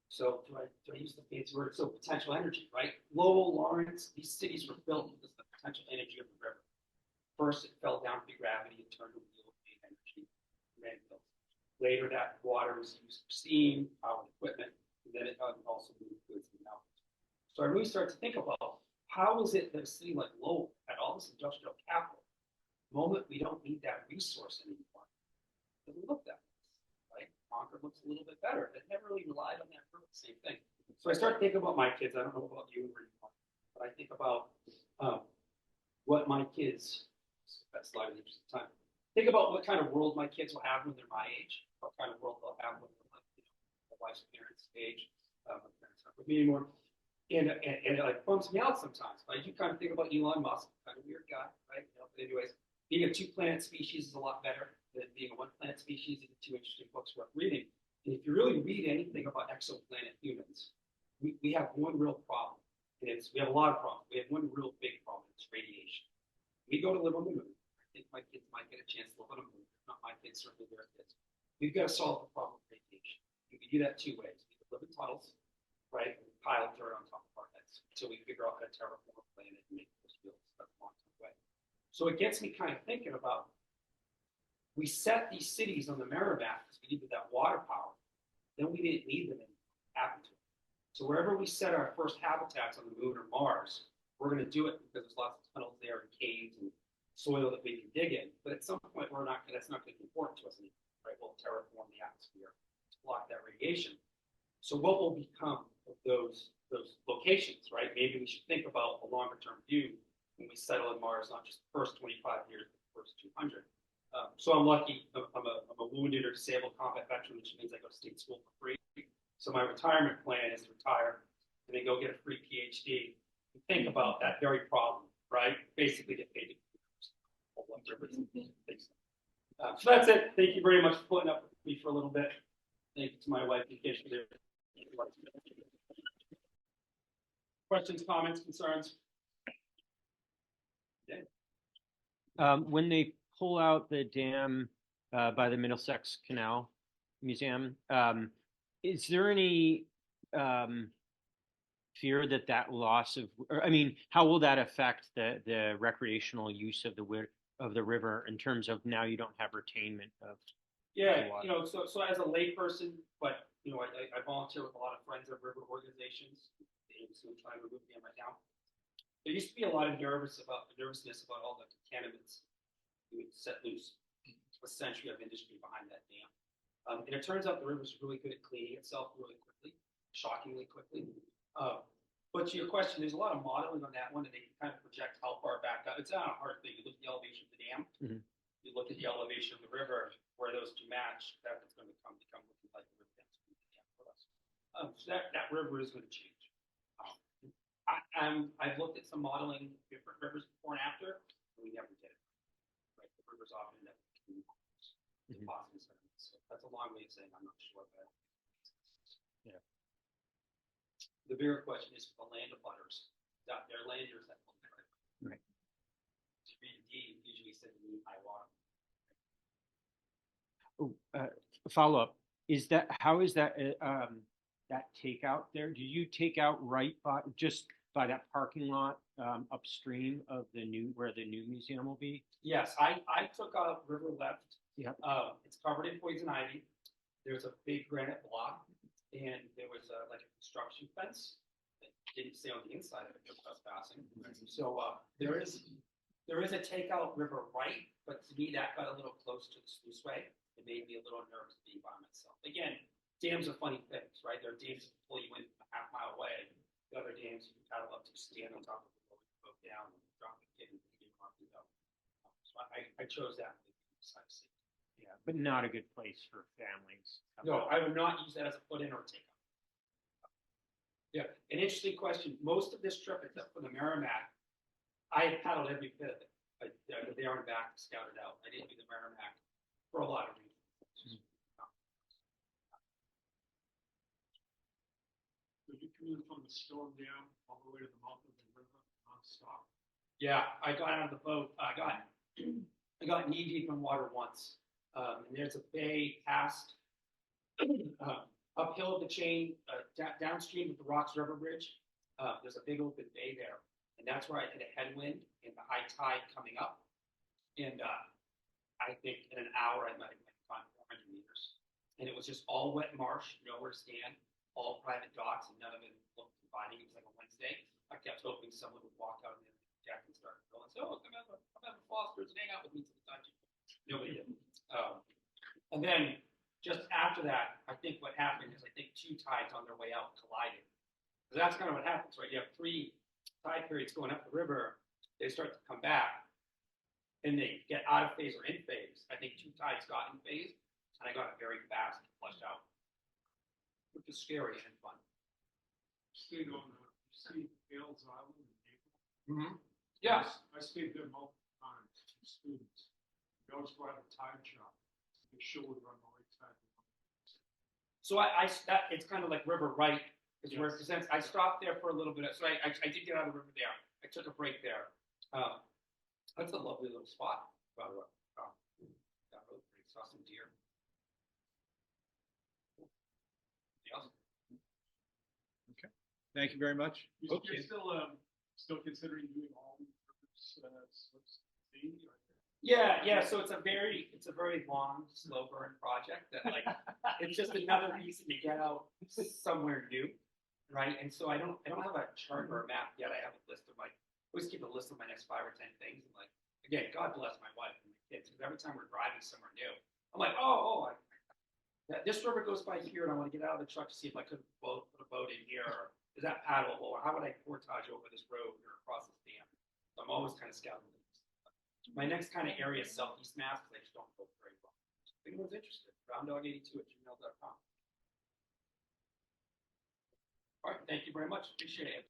So do I use the fancy word? So potential energy, right? Lowell, Lawrence, these cities were built because of the potential energy of the river. First, it fell down through gravity and turned to wheel energy, landfills. Later, that water was used for steam, power equipment, and then it also moved goods and mountains. So I really started to think about how is it that a city like Lowell had all this industrial capital? The moment we don't need that resource anymore, it doesn't look that way, right? Concord looks a little bit better. It never really relied on that for the same thing. So I started thinking about my kids. I don't know about you, but I think about what my kids. That's slide in the interest of time. Think about what kind of world my kids will have when they're my age. What kind of world they'll have when they're like, my wife's parents' age. My parents aren't with me anymore. And it like bumps me out sometimes. Right? You kind of think about Elon Musk, kind of weird guy, right? But anyways, being a 2-planet species is a lot better than being a 1-planet species. These are 2 interesting books worth reading. And if you really read anything about exoplanet humans, we have one real problem. And we have a lot of problems. We have one real big problem. It's radiation. We go to live on the moon. I think my kids might get a chance to live on the moon. If not my kids, certainly their kids. We've got to solve the problem of radiation. We can do that 2 ways. We can live in tunnels, right? And pile dirt on top of our heads until we figure out how to terraform a planet and make those fields. That's a long-term way. So it gets me kind of thinking about, we set these cities on the mirror map because we needed that water power. Then we didn't need them anymore. Happened to it. So wherever we set our first habitats on the moon or Mars, we're going to do it because there's lots of tunnels there and caves and soil that we can dig in. But at some point, that's not going to be important to us anymore, right? We'll terraform the atmosphere to block that radiation. So what will become of those locations, right? Maybe we should think about a longer term view when we settle in Mars, not just the first 25 years, but the first 200. So I'm lucky. I'm a wounded or disabled combat veteran, which means I go to state school for free. So my retirement plan is to retire and then go get a free PhD and think about that very problem, right? Basically get paid to so that's it. Thank you very much for putting up with me for a little bit. Thank you to my wife in case you're there. Questions, comments, concerns? Yeah.
When they pull out the dam by the Middlesex Canal Museum, is there any fear that loss of, or, I mean, how will that affect the recreational use of the river in terms of now you don't have retainment of?
Yeah, so as a layperson, but I volunteer with a lot of friends of river organizations. So I'm trying to remove them right now. There used to be a lot of nervousness about all the contaminants you would set loose. A century of industry behind that dam. And it turns out the river is really good at cleaning itself really quickly, shockingly quickly. But to your question, there's a lot of modeling on that one, and they can kind of project how far back up. It's not a hard thing. You look at the elevation of the dam, you look at the elevation of the river, where those 2 match, that's going to become looking like the river density of the dam for us. So that river is going to change. I've looked at some modeling different rivers before and after, and we never did it. Right, the rivers often end up depositing sediments. So that's a long way of saying I'm not sure, but
yeah.
The bigger question is for the land abutters. Is that their land or is that public right? To read a deed, usually said you need high water.
Follow up. How is that that takeout there? Do you take out right by that parking lot upstream of where the new museum will be?
Yes, I took a river left.
Yeah.
It's covered in poison ivy. There's a big granite block, and there was like a construction fence that didn't stay on the inside of it just trespassing. So there is a takeout river right, but to me that got a little close to the sluiceway. It made me a little nervous being by myself. Again, dams are funny things, right? There are dams that pull you in a half mile away. The other dams you can paddle up to, stand on top of the boat, go down, and drop the kid and get him off the boat. So I chose that side of safety.
Yeah, but not a good place for families.
No, I would not use that as a put-in or a takeout. Yeah, an interesting question. Most of this trip, except for the Merrimack, I had paddled every bit of it. They are in back, scouted out. I didn't do the Merrimack for a lot of reasons.
So you commuted from the storm dam all the way to the mouth of the river non-stop?
Yeah, I got out of the boat. I got knee deep in water once. And there's a bay past uphill of the chain, downstream of the Rocks River Bridge. There's a big open bay there. And that's where I hit a headwind and the high tide coming up. And I think in an hour, I might have gone 400 meters. And it was just all wet marsh, nowhere to stand, all private docks, and none of it looked inviting. It was like a Wednesday. I kept hoping someone would walk out on the deck and start going, oh, come have a Foster's and hang out with me to the dungeon. Nobody did. And then just after that, I think what happened is I think two tides on their way out collided. So that's kind of what happens, right? You have three tide periods going up the river. They start to come back, and they get out of phase or in phase. I think two tides got in phase, and I got it very fast and flushed out, which is scary and fun.
Stayed on the Gales Island in April.
Mm-hmm. Yeah.
I stayed there multiple times with students. We always go out to tide shop. Make sure we run the right tide.
So it's kind of like River Right is where it presents. I stopped there for a little bit. So I did get out of the river there. I took a break there. That's a lovely little spot, by the way. That really pretty. Saw some deer. Anything else?
Thank you very much.
You're still considering doing all these slips thing?
Yeah. So it's a very long, slow burn project that like it's just another reason to get out somewhere new, right? And so I don't have a chart or a map yet. I have a list of I always keep a list of my next 5 or 10 things. And like again, God bless my wife and my kids, because every time we're driving somewhere new, I'm like, this river goes by here, and I want to get out of the truck to see if I could put a boat in here, or is that paddleable, or how would I portage over this road or across this dam? So I'm always kind of scouting. My next kind of area is Southeast Mass, because I just don't go very well. If anyone's interested, rounddog82@gmail.com. All right, thank you very much. Appreciate it.